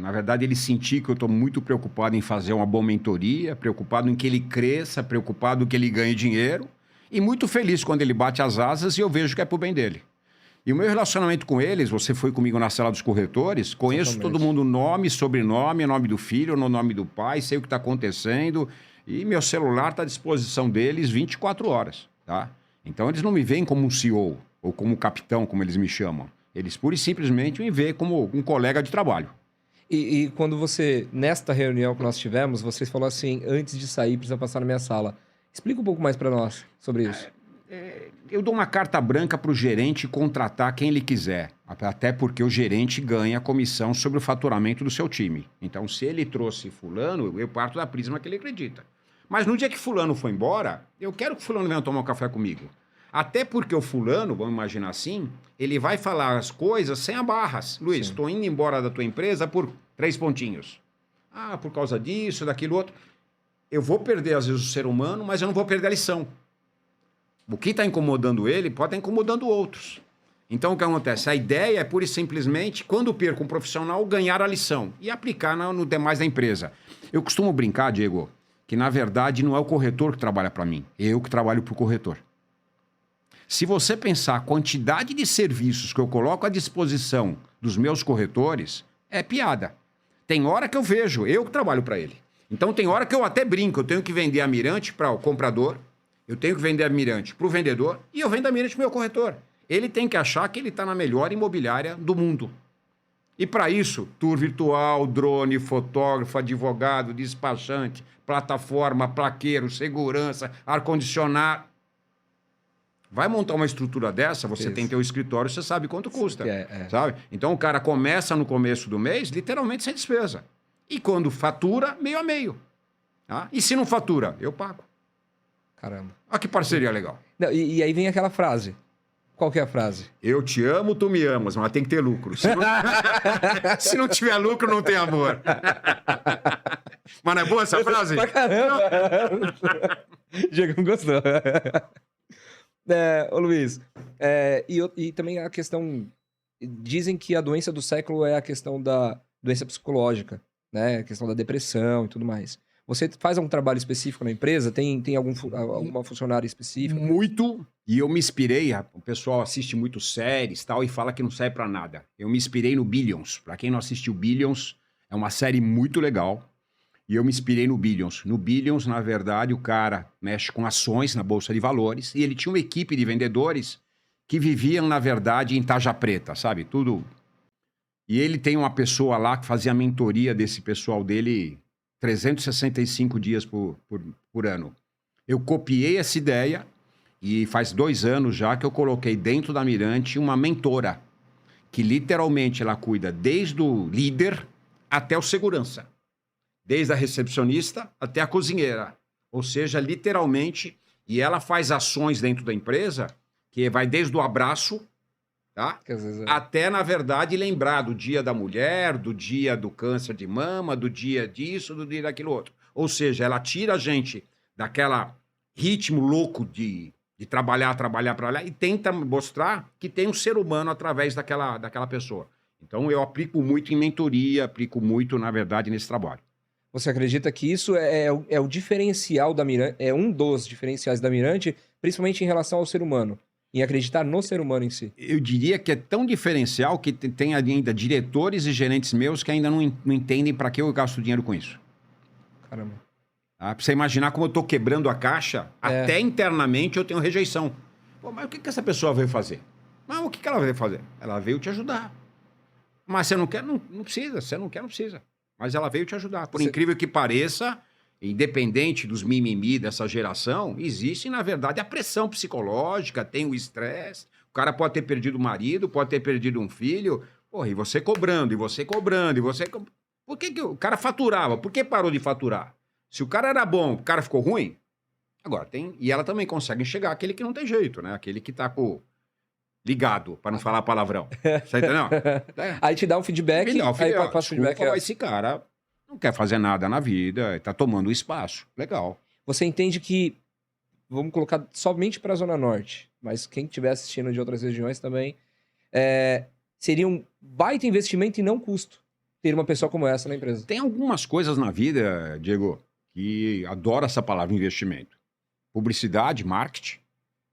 Na verdade, ele sentir que eu estou muito preocupado em fazer uma boa mentoria, preocupado em que ele cresça, preocupado que ele ganhe dinheiro. E muito feliz quando ele bate as asas e eu vejo que é pro bem dele. E o meu relacionamento com eles, você foi comigo na sala dos corretores, conheço Totalmente. todo mundo, nome, sobrenome, nome do filho, no nome do pai, sei o que está acontecendo. E meu celular está à disposição deles 24 horas, tá? Então eles não me veem como um CEO ou como capitão, como eles me chamam. Eles pura e simplesmente me veem como um colega de trabalho. E quando você, nesta reunião que nós tivemos, você falou assim, antes de sair, precisa passar na minha sala. Explica um pouco mais para nós sobre isso. Eu dou uma carta branca para o gerente contratar quem ele quiser. Até porque o gerente ganha comissão sobre o faturamento do seu time. Então, se ele trouxe fulano, eu parto da prisma que ele acredita. Mas no dia que fulano for embora, eu quero que fulano venha tomar um café comigo. Até porque o fulano, vamos imaginar assim, ele vai falar as coisas sem abarras. Luiz, estou indo embora da tua empresa por 3 pontinhos. Ah, por causa disso, daquilo outro. Eu vou perder, às vezes, o ser humano, mas eu não vou perder a lição. O que está incomodando ele pode estar incomodando outros. Então, o que acontece? A ideia é, pura e simplesmente, quando perco um profissional, ganhar a lição e aplicar no demais da empresa. Eu costumo brincar, Diego, que, na verdade, não é o corretor que trabalha para mim. É eu que trabalho para o corretor. Se você pensar a quantidade de serviços que eu coloco à disposição dos meus corretores, é piada. Tem hora que eu vejo, eu que trabalho para ele. Então, tem hora que eu até brinco. Eu tenho que vender a Mirante para o comprador, eu tenho que vender a Mirante para o vendedor e eu vendo a Mirante para o meu corretor. Ele tem que achar que ele está na melhor imobiliária do mundo. E para isso, tour virtual, drone, fotógrafo, advogado, despachante, plataforma, plaqueiro, segurança, ar-condicionado. Vai montar uma estrutura dessa, você tem teu escritório, você sabe quanto custa. Sabe? Então, o cara começa no começo do mês, literalmente sem despesa. E quando fatura, meio a meio. Tá? E se não fatura, eu pago. Caramba. Olha que parceria legal. Não, e aí vem aquela frase. Qual que é a frase? Eu te amo, tu me amas, mas tem que ter lucro. Se não tiver lucro, não tem amor. Mas não é boa essa frase? Pra caramba! Diego gostou. Ô Luiz, e também a questão... Dizem que a doença do século é a questão da doença psicológica, né? A questão da depressão e tudo mais. Você faz algum trabalho específico na empresa? Tem alguma funcionária específica? Muito. E eu me inspirei, o pessoal assiste muito séries tal, e fala que não serve pra nada. Eu me inspirei no Billions. Pra quem não assistiu Billions, é uma série muito legal. E eu me inspirei no Billions. No Billions, na verdade, o cara mexe com ações na Bolsa de Valores e ele tinha uma equipe de vendedores que viviam, na verdade, em tarja preta, sabe? Tudo. E ele tem uma pessoa lá que fazia a mentoria desse pessoal dele 365 dias por ano. Eu copiei essa ideia e faz 2 anos já que eu coloquei dentro da Mirante uma mentora, que literalmente ela cuida desde o líder até o segurança. Desde a recepcionista até a cozinheira. Ou seja, literalmente, e ela faz ações dentro da empresa que vai desde o abraço, tá? Que às vezes Até, na verdade, lembrar do dia da mulher, do dia do câncer de mama, do dia disso, do dia daquilo outro. Ou seja, ela tira a gente daquela ritmo louco de trabalhar e tenta mostrar que tem um ser humano através daquela pessoa. Então, eu aplico muito em mentoria, aplico muito, na verdade, nesse trabalho. Você acredita que isso é o diferencial da Mirante, é um dos diferenciais da Mirante, principalmente em relação ao ser humano, em acreditar no ser humano em si? Eu diria que é tão diferencial que tem ainda diretores e gerentes meus que ainda não entendem para que eu gasto dinheiro com isso. Caramba. Pra você imaginar como eu tô quebrando a caixa, até internamente eu tenho rejeição. Pô, mas o que essa pessoa veio fazer? Não, o que ela veio fazer? Ela veio te ajudar. Mas você não quer? Não precisa. Você não quer, não precisa. Mas ela veio te ajudar. Por incrível que pareça, independente dos mimimi dessa geração, existe, na verdade, a pressão psicológica, tem o estresse. O cara pode ter perdido o marido, pode ter perdido um filho. Porra, e você cobrando, e você cobrando, e você... Por que o cara faturava? Por que parou de faturar? Se o cara era bom, o cara ficou ruim? Agora, tem... E ela também consegue enxergar aquele que não tem jeito, né? Aquele que tá ligado, para não falar palavrão. Você entendeu? Aí te dá um feedback, aí passa o feedback. Desculpa, esse cara não quer fazer nada na vida, tá tomando espaço. Legal. Você entende que, vamos colocar somente para a Zona Norte, mas quem estiver assistindo de outras regiões também, seria um baita investimento e não custo ter uma pessoa como essa na empresa. Tem algumas coisas na vida, Diego, que adoro essa palavra investimento. Publicidade, marketing.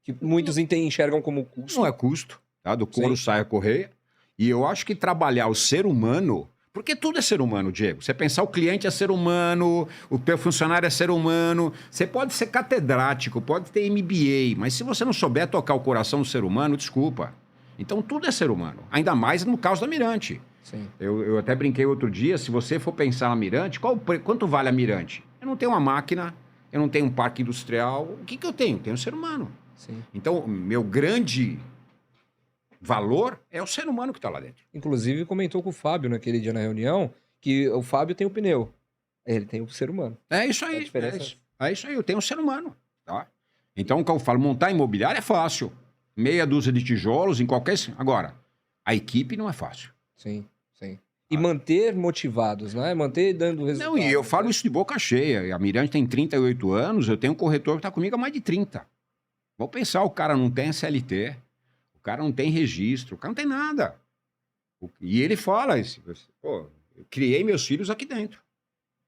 Que muitos enxergam como custo. Não é custo, tá? Do couro sai a correia. E eu acho que trabalhar o ser humano... Porque tudo é ser humano, Diego. Você pensar o cliente é ser humano, o teu funcionário é ser humano. Você pode ser catedrático, pode ter MBA, mas se você não souber tocar o coração do ser humano, desculpa. Então tudo é ser humano. Ainda mais no caso da Mirante. Sim. Eu até brinquei outro dia, se você for pensar na Mirante, quanto vale a Mirante? Eu não tenho uma máquina, eu não tenho um parque industrial. O que eu tenho? Eu tenho um ser humano. Sim. Então, meu grande valor é o ser humano que está lá dentro. Inclusive, comentou com o Fábio naquele dia na reunião que o Fábio tem o pneu. Ele tem o ser humano. É isso aí. A diferença é isso aí, eu tenho um ser humano. Tá? Então, como eu falo, montar imobiliário é fácil. Meia dúzia de tijolos em qualquer... Agora, a equipe não é fácil. Sim, sim. E manter motivados, né? Manter dando resultado. Não, e eu falo isso de boca cheia. A Mirante tem 38 anos, eu tenho um corretor que está comigo há mais de 30. Vou pensar, o cara não tem SLT, o cara não tem registro, o cara não tem nada. E ele fala isso. Pô, eu criei meus filhos aqui dentro.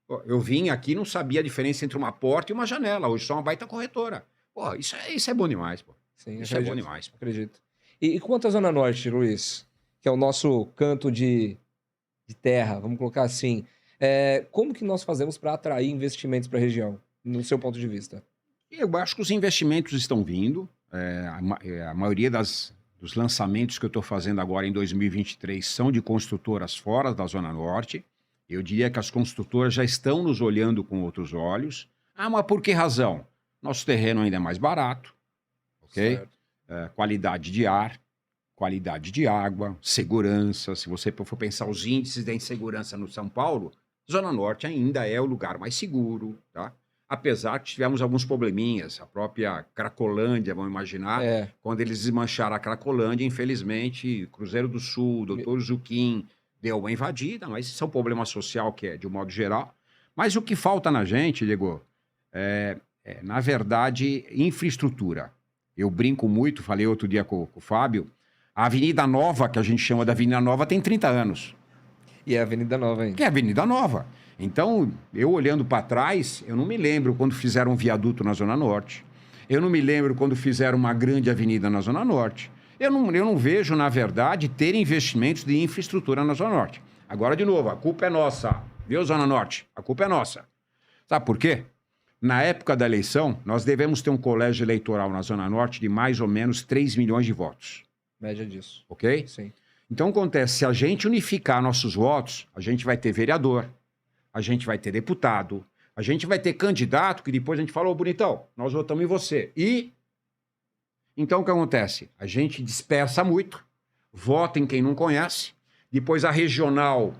Pô, eu vim aqui e não sabia a diferença entre uma porta e uma janela. Hoje sou uma baita corretora. Pô, isso é bom demais, pô. Sim, isso é bom demais. Pô. Acredito. E quanto à Zona Norte, Luiz? Que é o nosso canto de terra, vamos colocar assim. Como que nós fazemos para atrair investimentos para a região, no seu ponto de vista? Eu acho que os investimentos estão vindo. A maioria dos lançamentos que eu estou fazendo agora em 2023 são de construtoras fora da Zona Norte. Eu diria que as construtoras já estão nos olhando com outros olhos. Ah, mas por que razão? Nosso terreno ainda é mais barato, ok? Qualidade de ar, qualidade de água, segurança. Se você for pensar os índices da insegurança no São Paulo, Zona Norte ainda é o lugar mais seguro, tá? Apesar que tivemos alguns probleminhas, a própria Cracolândia, vamos imaginar, quando eles desmancharam a Cracolândia, infelizmente, Cruzeiro do Sul, Doutor Zuquim, deu uma invadida, mas isso é um problema social que é de um modo geral. Mas o que falta na gente, Diego, na verdade, infraestrutura. Eu brinco muito, falei outro dia com o Fábio, a Avenida Nova, que a gente chama da Avenida Nova, tem 30 anos. E é a Avenida Nova ainda. Que é a Avenida Nova. Então, eu olhando para trás, eu não me lembro quando fizeram um viaduto na Zona Norte. Eu não me lembro quando fizeram uma grande avenida na Zona Norte. Eu não vejo, na verdade, ter investimentos de infraestrutura na Zona Norte. Agora, de novo, a culpa é nossa. Viu, Zona Norte? A culpa é nossa. Sabe por quê? Na época da eleição, nós devemos ter um colégio eleitoral na Zona Norte de mais ou menos 3 milhões de votos. Média disso. Ok? Sim. Então acontece, se a gente unificar nossos votos, a gente vai ter vereador, a gente vai ter deputado, a gente vai ter candidato que depois a gente fala, ô bonitão, nós votamos em você. E então o que acontece? A gente dispersa muito, vota em quem não conhece, depois a regional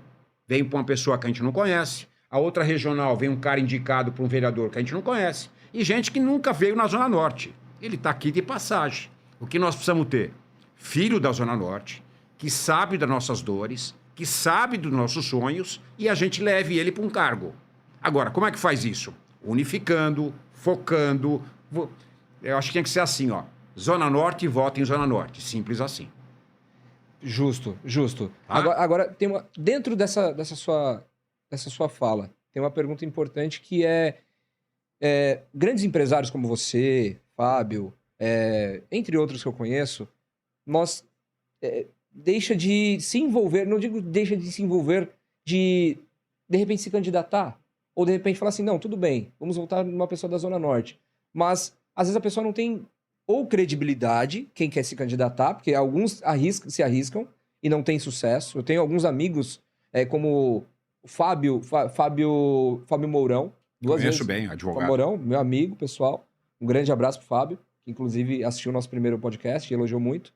vem para uma pessoa que a gente não conhece, a outra regional vem um cara indicado para um vereador que a gente não conhece, e gente que nunca veio na Zona Norte. Ele está aqui de passagem. O que nós precisamos ter? Filho da Zona Norte, que sabe das nossas dores, que sabe dos nossos sonhos, e a gente leve ele para um cargo. Agora, como é que faz isso? Unificando, focando. Eu acho que tem que ser assim, ó. Zona Norte, vota em Zona Norte. Simples assim. Justo, justo. Tá? Agora tem dentro dessa sua fala, tem uma pergunta importante que grandes empresários como você, Fábio, entre outros que eu conheço, nós deixa de se envolver, não digo deixa de se envolver, de repente se candidatar, ou de repente falar assim, não, tudo bem, vamos voltar numa pessoa da Zona Norte. Mas, às vezes a pessoa não tem ou credibilidade, quem quer se candidatar, porque alguns se arriscam e não tem sucesso. Eu tenho alguns amigos, como o Fábio Mourão. Conheço bem, advogado. Mourão, meu amigo, pessoal. Um grande abraço pro Fábio, que inclusive assistiu o nosso primeiro podcast e elogiou muito.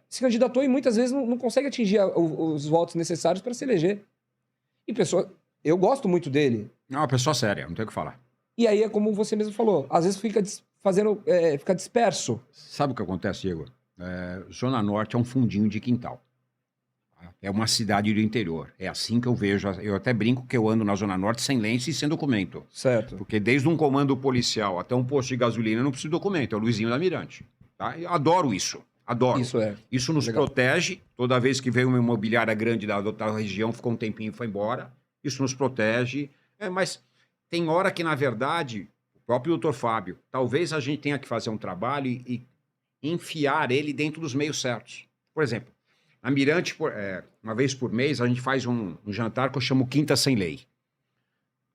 Se candidatou e muitas vezes não consegue atingir os votos necessários para se eleger. E eu gosto muito dele. É uma pessoa séria, não tem o que falar. E aí é como você mesmo falou, às vezes fica disperso. Sabe o que acontece, Igor? Zona Norte é um fundinho de quintal. É uma cidade do interior. É assim que eu vejo. Eu até brinco que eu ando na Zona Norte sem lenço e sem documento. Certo. Porque desde um comando policial até um posto de gasolina eu não preciso de documento. É o Luizinho da Mirante. Tá? Eu adoro isso. Adoro. Isso nos protege. Toda vez que vem uma imobiliária grande da outra região, ficou um tempinho e foi embora. Isso nos protege. Mas tem hora que, na verdade, o próprio doutor Fábio, talvez a gente tenha que fazer um trabalho e enfiar ele dentro dos meios certos. Por exemplo, na Mirante, uma vez por mês, a gente faz um jantar que eu chamo Quinta Sem Lei.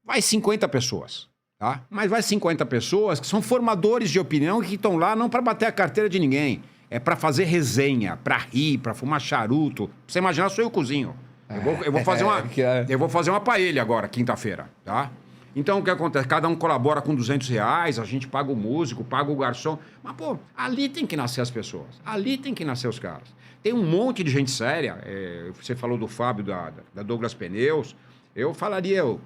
Vai 50 pessoas, tá? Mas vai 50 pessoas que são formadores de opinião que estão lá não para bater a carteira de ninguém. É para fazer resenha, para rir, para fumar charuto. Pra você imaginar, sou eu cozinho. Eu vou fazer uma paella agora, quinta-feira, tá? Então, o que acontece? Cada um colabora com R$200, a gente paga o músico, paga o garçom. Mas, pô, ali tem que nascer as pessoas. Ali tem que nascer os caras. Tem um monte de gente séria. Você falou do Fábio, da Douglas Pneus. Eu falaria, o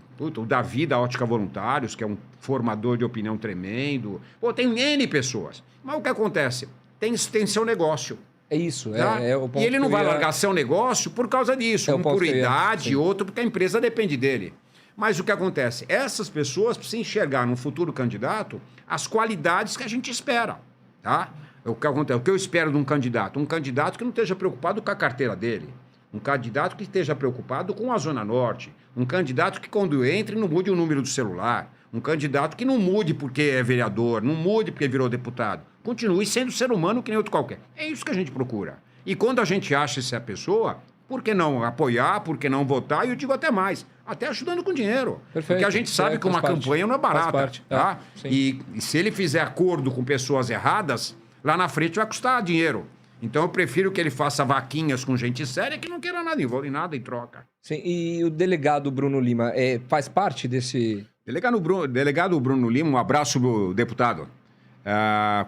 Davi da Ótica Voluntários, que é um formador de opinião tremendo. Pô, tem N pessoas. Mas o que acontece? Tem seu negócio. É isso. Tá? O ponto e ele não vai largar seu negócio por causa disso. Um por idade, outro porque a empresa depende dele. Mas o que acontece? Essas pessoas precisam enxergar no futuro candidato as qualidades que a gente espera, tá? O que acontece? O que eu espero de um candidato? Um candidato que não esteja preocupado com a carteira dele. Um candidato que esteja preocupado com a Zona Norte. Um candidato que, quando entre, não mude o número do celular. Um candidato que não mude porque é vereador, não mude porque virou deputado. Continue sendo ser humano que nem outro qualquer. É isso que a gente procura. E quando a gente acha essa pessoa, por que não apoiar, por que não votar? E eu digo até mais, até ajudando com dinheiro. Perfeito. Porque a gente sabe que uma campanha não é barata. Tá? E se ele fizer acordo com pessoas erradas, lá na frente vai custar dinheiro. Então eu prefiro que ele faça vaquinhas com gente séria que não queira nada em troca. Sim, e o delegado Bruno Lima faz parte desse... Delegado Bruno Lima, um abraço, meu deputado.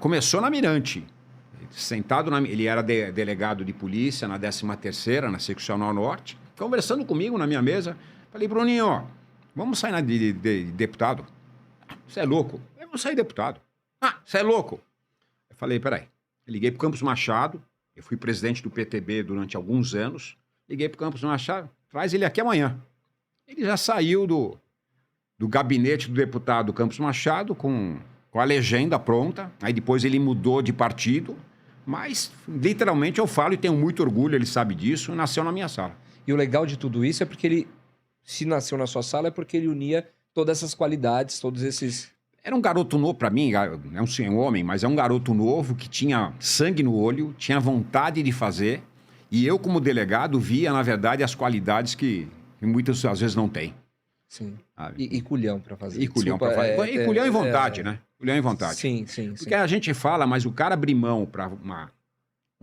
Começou na Mirante. Ele era delegado de polícia na 13ª, na Seccional Norte, conversando comigo na minha mesa. Falei, Bruninho, vamos sair de deputado? Você é louco? Eu vou sair deputado. Você é louco? Eu falei, peraí. Eu liguei pro Campos Machado, eu fui presidente do PTB durante alguns anos. Liguei pro Campos Machado, traz ele aqui amanhã. Ele já saiu do gabinete do deputado Campos Machado com a legenda pronta. Aí depois ele mudou de partido. Mas, literalmente, eu falo e tenho muito orgulho, ele sabe disso, nasceu na minha sala. E o legal de tudo isso é porque ele, se nasceu na sua sala, é porque ele unia todas essas qualidades, todos esses... Era um garoto novo, para mim, é um homem, mas é um garoto novo que tinha sangue no olho, tinha vontade de fazer, e eu, como delegado, via, na verdade, as qualidades que muitas às vezes não tem. Sim. E culhão para fazer. E culhão para fazer. E culhão e vontade, né? Culhão e vontade. Sim. Porque a gente fala, mas o cara abrir mão para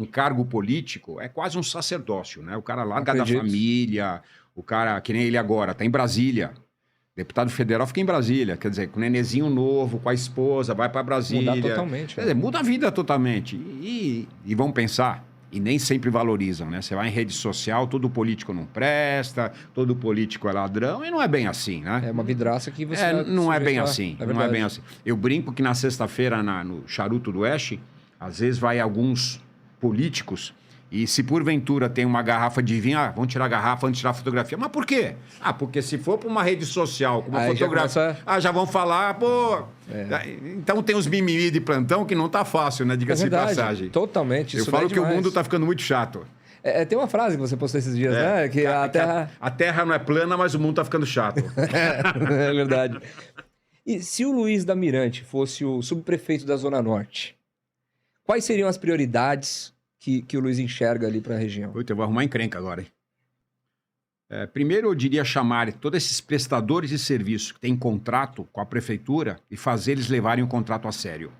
um cargo político é quase um sacerdócio, né? O cara larga da Acredito. família, o cara, que nem ele agora, tá em Brasília. Deputado federal fica em Brasília, quer dizer, com o nenezinho novo, com a esposa, vai para Brasília. Mudar totalmente. Quer dizer, muda a vida totalmente. E vão pensar, e nem sempre valorizam, né? Você vai em rede social, todo político não presta, todo político é ladrão, e não é bem assim, né? É uma vidraça que você... Não é bem sujeitar. assim, É não é verdade. bem assim. Eu brinco que na sexta-feira, no Charuto do Oeste, às vezes vai alguns políticos e se porventura tem uma garrafa de vinho, vão tirar a garrafa, vão tirar a fotografia. Mas por quê? Porque se for para uma rede social com uma Aí já fotografia, começa- já vão falar, pô... Então tem uns mimimi de plantão que não tá fácil, né? É Diga-se de verdade. passagem. Totalmente. Eu Isso falo daí é que o demais. mundo tá ficando muito chato. Tem uma frase que você postou esses dias, né? Que a Terra... A Terra não é plana, mas o mundo tá ficando chato. É verdade. E se o Luiz da Mirante fosse o subprefeito da Zona Norte, quais seriam as prioridades que o Luiz enxerga ali para a região? Puta, eu vou arrumar encrenca agora, hein? Primeiro, eu diria chamar todos esses prestadores de serviço que têm contrato com a prefeitura e fazer eles levarem o contrato a sério.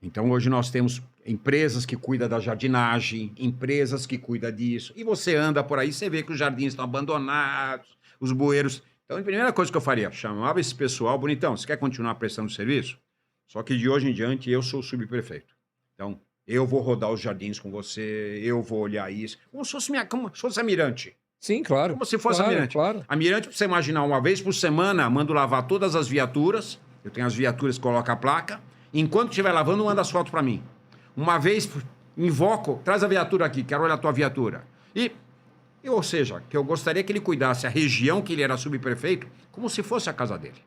Então, hoje nós temos empresas que cuidam da jardinagem, empresas que cuidam disso. E você anda por aí, você vê que os jardins estão abandonados, os bueiros... Então, a primeira coisa que eu faria, chamava esse pessoal, bonitão, você quer continuar prestando serviço? Só que de hoje em diante eu sou o subprefeito. Então, eu vou rodar os jardins com você, eu vou olhar isso. Como se fosse a Mirante. Sim, claro. Como se fosse claro, a Mirante. Claro. A Mirante, pra você imaginar, uma vez por semana, mando lavar todas as viaturas. Eu tenho as viaturas que colocam a placa. Enquanto estiver lavando, manda as fotos para mim. Uma vez, invoco, traz a viatura aqui, quero olhar a tua viatura. Ou seja, que eu gostaria que ele cuidasse a região que ele era subprefeito como se fosse a casa dele.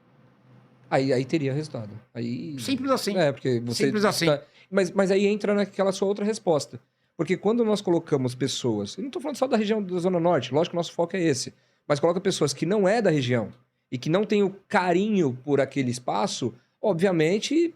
Aí teria resultado. Aí... Simples assim. Porque você... Simples assim. Mas aí entra naquela sua outra resposta. Porque quando nós colocamos pessoas... Eu não estou falando só da região da Zona Norte, lógico que o nosso foco é esse. Mas coloca pessoas que não é da região e que não têm o carinho por aquele espaço, obviamente...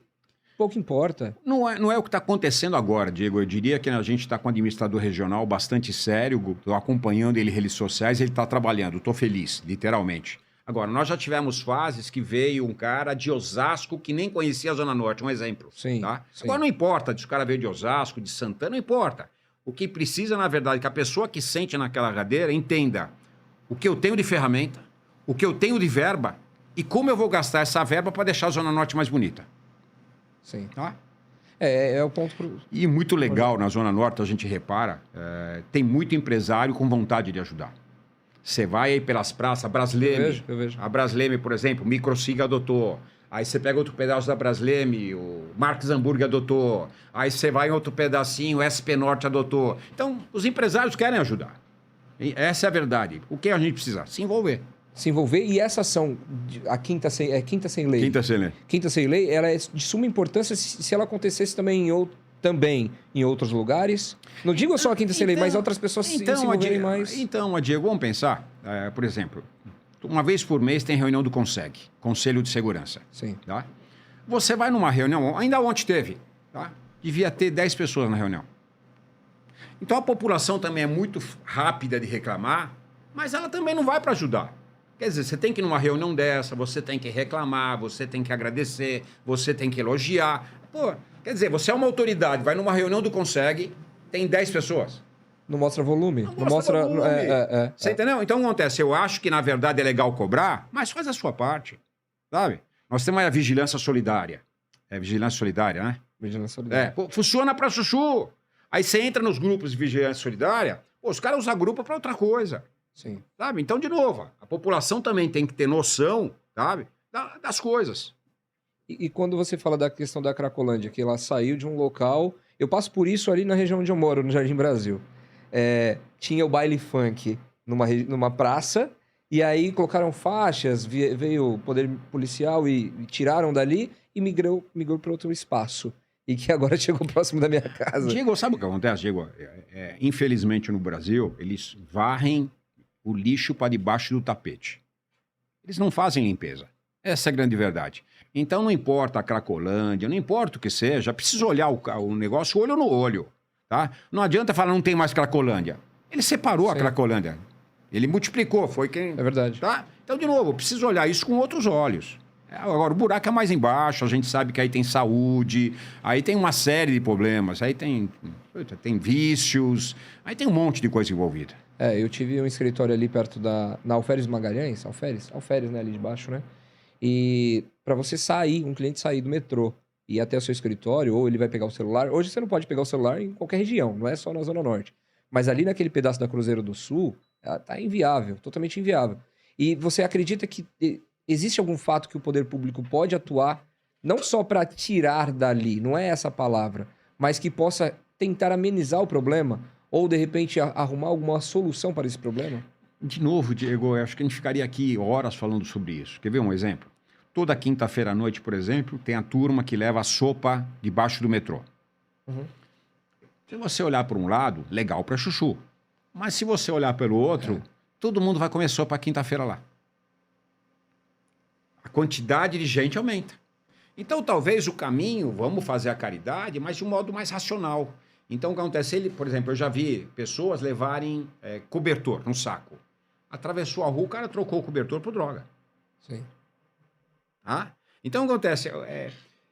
Pouco importa. Não é o que está acontecendo agora, Diego. Eu diria que a gente está com um administrador regional bastante sério, estou acompanhando ele em redes sociais, ele está trabalhando, estou feliz, literalmente. Agora, nós já tivemos fases que veio um cara de Osasco que nem conhecia a Zona Norte, um exemplo. Sim, Tá? sim. Agora, não importa se o cara veio de Osasco, de Santana, não importa. O que precisa, na verdade, é que a pessoa que sente naquela cadeira entenda o que eu tenho de ferramenta, o que eu tenho de verba e como eu vou gastar essa verba para deixar a Zona Norte mais bonita. Sim. Tá? É o ponto... E muito legal, na Zona Norte, a gente repara, tem muito empresário com vontade de ajudar. Você vai aí pelas praças, Brasleme. Eu vejo. A Brasleme, por exemplo, o Microsig adotou. Aí você pega outro pedaço da Brasleme, o Marques Hamburg adotou. Aí você vai em outro pedacinho, o SP Norte adotou. Então, os empresários querem ajudar. E essa é a verdade. O que a gente precisa? Se envolver. Se envolver. E essa ação, a Quinta Sem Lei... Quinta Sem Lei, ela é de suma importância se ela acontecesse também em outros lugares. Não digo só a Quinta Sem Lei, mas outras pessoas se envolverem mais. Então, Diego, vamos pensar, por exemplo, uma vez por mês tem reunião do CONSEG, Conselho de Segurança. Sim. Tá? Você vai numa reunião, ainda ontem teve, tá? Devia ter 10 pessoas na reunião. Então a população também é muito rápida de reclamar, mas ela também não vai para ajudar. Quer dizer, você tem que ir numa reunião dessa, você tem que reclamar, você tem que agradecer, você tem que elogiar. Pô, quer dizer, você é uma autoridade, vai numa reunião do CONSEG, tem 10 pessoas. Não mostra volume. Não mostra volume. Você entendeu? entendeu? Então acontece, eu acho que na verdade é legal cobrar, mas faz a sua parte, sabe? Nós temos a vigilância solidária. É vigilância solidária, né? Vigilância solidária. Funciona pra chuchu. Aí você entra nos grupos de vigilância solidária, os caras usam grupo pra outra coisa. Sim. Sabe? Então, de novo, a população também tem que ter noção, sabe? Das coisas. E quando você fala da questão da Cracolândia, que ela saiu de um local... Eu passo por isso ali na região onde eu moro, no Jardim Brasil. Tinha o baile funk numa praça, e aí colocaram faixas, veio o poder policial e tiraram dali e migrou para outro espaço. E que agora chegou próximo da minha casa. Diego, sabe o que acontece, Diego? Infelizmente no Brasil, eles varrem o lixo para debaixo do tapete. Eles não fazem limpeza. Essa é a grande verdade. Então não importa a Cracolândia, não importa o que seja, precisa olhar o negócio olho no olho. Tá? Não adianta falar não tem mais Cracolândia. Ele separou a Cracolândia. Ele multiplicou, foi quem... É verdade. Tá? Então, de novo, precisa olhar isso com outros olhos. Agora, o buraco é mais embaixo, a gente sabe que aí tem saúde, aí tem uma série de problemas, aí tem vícios, aí tem um monte de coisa envolvida. Eu tive um escritório ali perto na Alferes Magalhães, Alferes, né, ali de baixo, né? E para você sair, um cliente sair do metrô e ir até o seu escritório, ou ele vai pegar o celular. Hoje você não pode pegar o celular em qualquer região, não é só na Zona Norte. Mas ali naquele pedaço da Cruzeiro do Sul, tá inviável, totalmente inviável. E você acredita que existe algum fato que o poder público pode atuar, não só para tirar dali, não é essa a palavra, mas que possa tentar amenizar o problema? Ou, de repente, arrumar alguma solução para esse problema? De novo, Diego, eu acho que a gente ficaria aqui horas falando sobre isso. Quer ver um exemplo? Toda quinta-feira à noite, por exemplo, tem a turma que leva a sopa debaixo do metrô. Uhum. Se você olhar para um lado, legal para chuchu. Mas se você olhar pelo outro, todo mundo vai comer sopa quinta-feira lá. A quantidade de gente aumenta. Então, talvez o caminho, vamos fazer a caridade, mas de um modo mais racional. Então, o que acontece? Por exemplo, eu já vi pessoas levarem cobertor num saco. Atravessou a rua, o cara trocou o cobertor por droga. Sim. Então, o que acontece?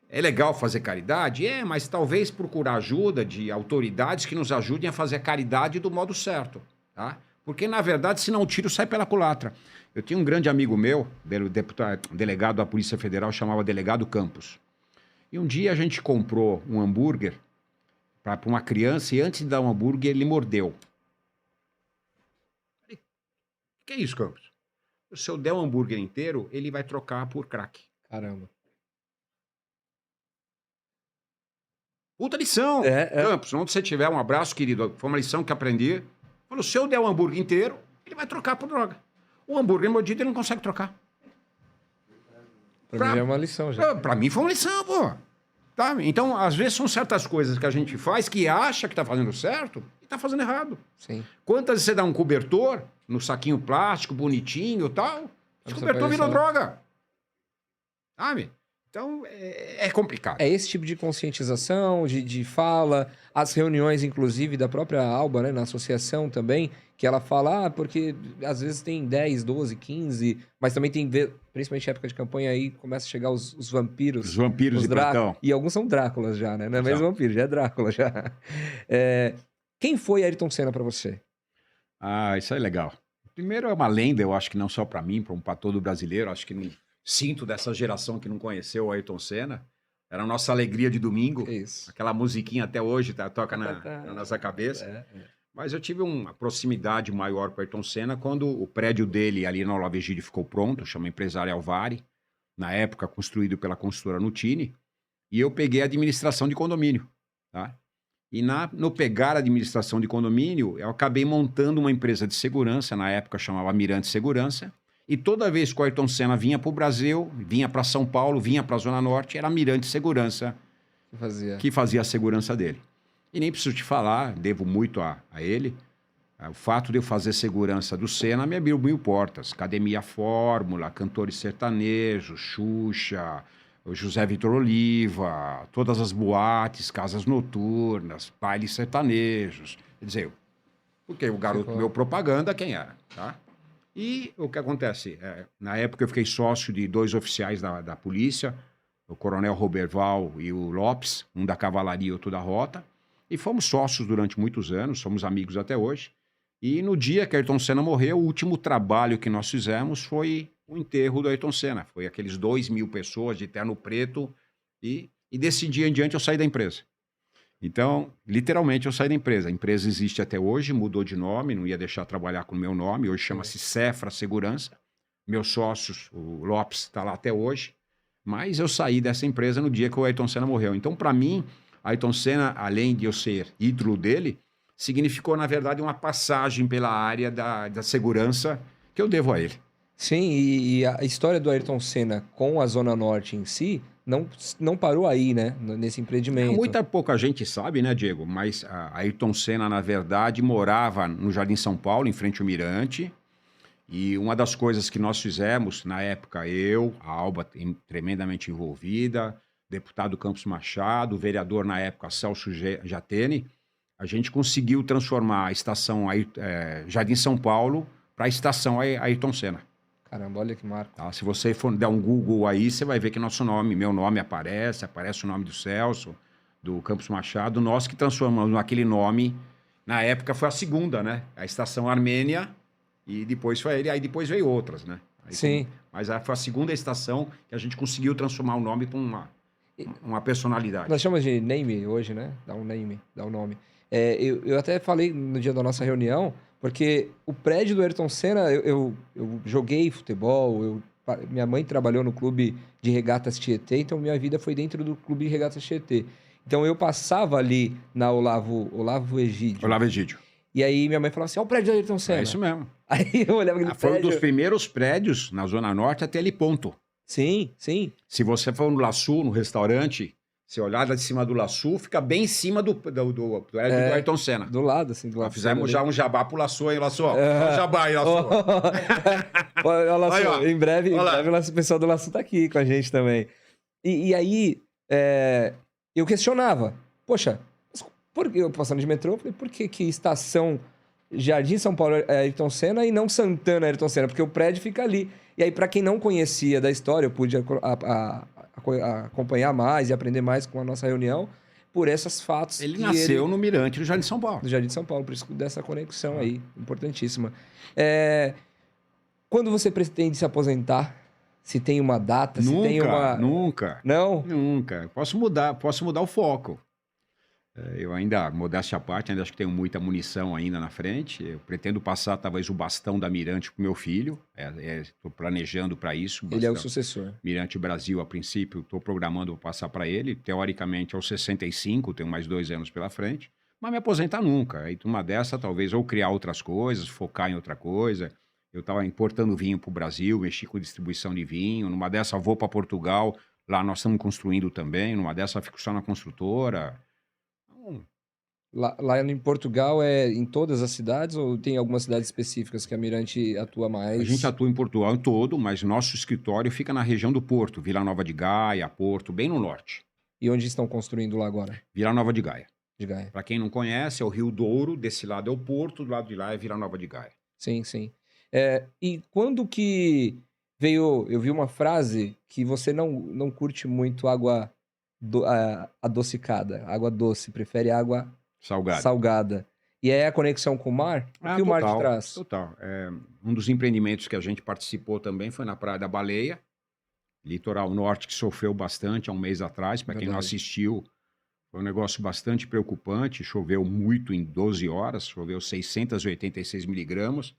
É legal fazer caridade? Mas talvez procurar ajuda de autoridades que nos ajudem a fazer a caridade do modo certo. Tá? Porque, na verdade, senão o tiro sai pela culatra. Eu tinha um grande amigo meu, delegado da Polícia Federal, chamava Delegado Campos. E um dia a gente comprou um hambúrguer para uma criança e antes de dar um hambúrguer, ele mordeu. Falei, que é isso, Campos? Se eu der um hambúrguer inteiro, ele vai trocar por crack. Caramba. Puta lição! Campos, onde você tiver, um abraço, querido. Foi uma lição que aprendi. Falou, se eu der um hambúrguer inteiro, ele vai trocar por droga. O hambúrguer mordido, ele não consegue trocar. Pra mim é uma lição já. Pra mim foi uma lição, pô. Tá? Então, às vezes, são certas coisas que a gente faz que acha que tá fazendo certo e tá fazendo errado. Sim. Quantas vezes você dá um cobertor no saquinho plástico, bonitinho e tal, esse cobertor virou droga. Sabe? Então, é complicado. É esse tipo de conscientização, de fala, as reuniões, inclusive, da própria Alba, né, na associação também, que ela fala, porque às vezes tem 10, 12, 15, mas também tem, principalmente época de campanha aí, começa a chegar os vampiros. Os vampiros de plantão. E alguns são Dráculas já, né? Não é mesmo vampiro, já é Drácula já. Quem foi Ayrton Senna para você? Isso é legal. Primeiro é uma lenda, eu acho que não só para mim, para todo brasileiro, acho que sinto dessa geração que não conheceu o Ayrton Senna. Era a nossa alegria de domingo. Isso. Aquela musiquinha até hoje toca na nossa cabeça. Mas eu tive uma proximidade maior com o Ayrton Senna quando o prédio dele ali na Olavo Egídio ficou pronto, chama Empresário Alvari, na época construído pela construtora Nutini, e eu peguei a administração de condomínio. Tá? E no pegar a administração de condomínio, eu acabei montando uma empresa de segurança, na época chamava Mirante Segurança, e toda vez que o Ayrton Senna vinha para o Brasil, vinha para São Paulo, vinha para a Zona Norte, era a Mirante Segurança que fazia a segurança dele. E nem preciso te falar, devo muito a ele. O fato de eu fazer segurança do Senna me abriu 1000 portas. Academia Fórmula, cantores sertanejos, Xuxa, José Vitor Oliva, todas as boates, casas noturnas, bailes sertanejos. Quer dizer, porque o garoto meu propaganda, quem era, tá? E o que acontece? Na época eu fiquei sócio de 2 oficiais da polícia, o coronel Roberval e o Lopes, um da cavalaria e outro da rota, e fomos sócios durante muitos anos, somos amigos até hoje. E no dia que Ayrton Senna morreu, o último trabalho que nós fizemos foi o enterro do Ayrton Senna. Foi aqueles 2.000 pessoas de terno preto, e desse dia em diante eu saí da empresa. Então, literalmente, eu saí da empresa. A empresa existe até hoje, mudou de nome, não ia deixar trabalhar com o meu nome. Hoje chama-se Cefra Segurança. Meus sócios, o Lopes, está lá até hoje. Mas eu saí dessa empresa no dia que o Ayrton Senna morreu. Então, para mim, Ayrton Senna, além de eu ser ídolo dele, significou, na verdade, uma passagem pela área da segurança que eu devo a ele. Sim, e a história do Ayrton Senna com a Zona Norte em si não parou aí, né? Nesse empreendimento. Pouca gente sabe, né, Diego? Mas a Ayrton Senna, na verdade, morava no Jardim São Paulo, em frente ao Mirante. E uma das coisas que nós fizemos, na época, a Alba tremendamente envolvida, deputado Campos Machado, o vereador na época, Celso Jatene, a gente conseguiu transformar a estação Jardim São Paulo para a estação Ayrton Senna. Caramba, olha que marco. Tá? Se você for dar um Google aí, você vai ver que nosso nome, meu nome aparece o nome do Celso, do Campos Machado, nós que transformamos aquele nome, na época foi a segunda, né? A Estação Armênia, e depois foi ele, aí depois veio outras, né? Aí Sim. mas foi a segunda estação que a gente conseguiu transformar o nome para uma personalidade. Nós chamamos de name hoje, né? Dá um name, dá um nome. Eu até falei no dia da nossa reunião, porque o prédio do Ayrton Senna, eu joguei futebol, minha mãe trabalhou no clube de regatas Tietê, então minha vida foi dentro do clube de regatas Tietê. Então eu passava ali na Olavo Egídio. Olavo Egídio. E aí minha mãe falava assim, ó o prédio do Ayrton Senna. É isso mesmo. Aí eu olhava aquele Foi um prédio... dos primeiros prédios na Zona Norte até ali ponto. Sim, sim. Se você for no Laçu, no restaurante, você olhar lá de cima do Laçu, fica bem em cima do Ayrton Senna. Do lado, assim, do lado. Fizemos já um jabá pro Laçu aí, Laçu. Olha o jabá aí, Laçu. Olha, Laçu, Aí, ó. em breve Olha o pessoal do Laçu tá aqui com a gente também. E aí, eu questionava. Poxa, eu passando de metrô, eu falei, por que estação Jardim São Paulo é Ayrton Senna e não Santana Ayrton Senna? Porque o prédio fica ali. E aí, para quem não conhecia da história, eu pude acompanhar mais e aprender mais com a nossa reunião por esses fatos. Ele nasceu no Mirante do Jardim São Paulo. No Jardim São Paulo, por isso dessa conexão aí, importantíssima. Quando você pretende se aposentar? Se tem uma data, se tem uma... Nunca. Não? Nunca. Posso mudar o foco. Eu ainda, modéstia à parte, ainda acho que tenho muita munição ainda na frente. Eu pretendo passar, talvez, o bastão da Mirante para o meu filho. Estou planejando para isso. Ele é o sucessor. Mirante Brasil, a princípio, estou programando para passar para ele. Teoricamente, aos 65, tenho mais 2 anos pela frente. Mas me aposentar nunca. Aí, uma dessa, talvez, ou criar outras coisas, focar em outra coisa. Eu estava importando vinho para o Brasil, mexi com distribuição de vinho. Numa dessa, vou para Portugal. Lá nós estamos construindo também. Numa dessa, fico só na construtora. Lá em Portugal é em todas as cidades ou tem algumas cidades específicas que a Mirante atua mais? A gente atua em Portugal em todo, mas nosso escritório fica na região do Porto, Vila Nova de Gaia, Porto, bem no norte. E onde estão construindo lá agora? Vila Nova de Gaia. De Gaia. Para quem não conhece, é o Rio Douro, desse lado é o Porto, do lado de lá é Vila Nova de Gaia. Sim, sim. E quando que veio... Eu vi uma frase que você não curte muito água adocicada, água doce, prefere água salgada. E é a conexão com o mar? O que o mar te traz? Total. Um dos empreendimentos que a gente participou também foi na Praia da Baleia, litoral norte, que sofreu bastante há um mês atrás. Para quem não assistiu, foi um negócio bastante preocupante. Choveu muito em 12 horas, choveu 686 miligramas.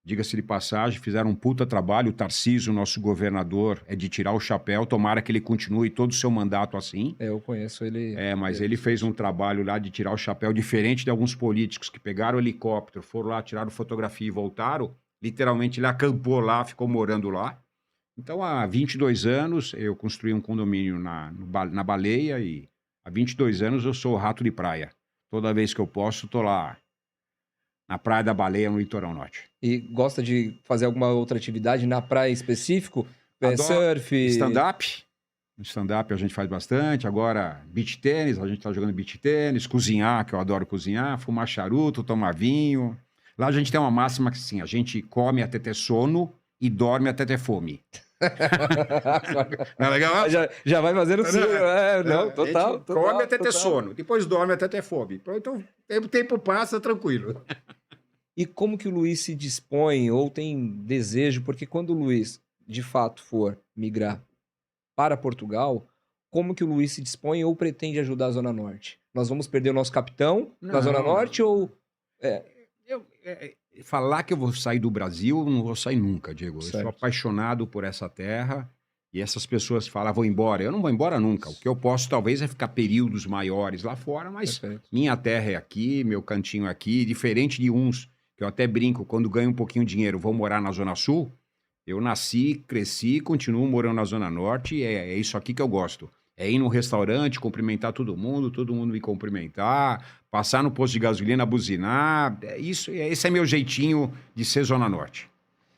Diga-se de passagem, fizeram um puta trabalho. O Tarcísio, nosso governador, é de tirar o chapéu. Tomara que ele continue todo o seu mandato assim. Eu conheço ele. Mas ele fez um trabalho lá de tirar o chapéu, diferente de alguns políticos que pegaram o helicóptero, foram lá, tiraram fotografia e voltaram. Literalmente, ele acampou lá, ficou morando lá. Então, há 22 anos, eu construí um condomínio na Baleia e há 22 anos eu sou rato de praia. Toda vez que eu posso, estou lá na Praia da Baleia, no litoral norte. E gosta de fazer alguma outra atividade na praia em específico? Surf? Stand-up. Stand-up a gente faz bastante. Agora, beach tênis, a gente tá jogando beach tênis. Cozinhar, que eu adoro cozinhar. Fumar charuto, tomar vinho. Lá a gente tem uma máxima que, assim, a gente come até ter sono e dorme até ter fome. Não é legal? Já vai fazendo o seu. Total. Come até ter sono, depois dorme até ter fome. Então, o tempo passa tranquilo. E como que o Luiz se dispõe ou tem desejo? Porque quando o Luiz, de fato, for migrar para Portugal, como que o Luiz se dispõe ou pretende ajudar a Zona Norte? Nós vamos perder o nosso capitão na Zona Norte ou... Falar que eu vou sair do Brasil, eu não vou sair nunca, Diego. Certo. Eu sou apaixonado por essa terra e essas pessoas falam, vou embora. Eu não vou embora nunca. O que eu posso, talvez, é ficar períodos maiores lá fora, mas minha terra é aqui, meu cantinho é aqui. Diferente de uns, que eu até brinco, quando ganho um pouquinho de dinheiro, vou morar na Zona Sul. Eu nasci, cresci, continuo morando na Zona Norte e é isso aqui que eu gosto. É ir num restaurante, cumprimentar todo mundo me cumprimentar, passar no posto de gasolina, buzinar. Esse é meu jeitinho de ser Zona Norte.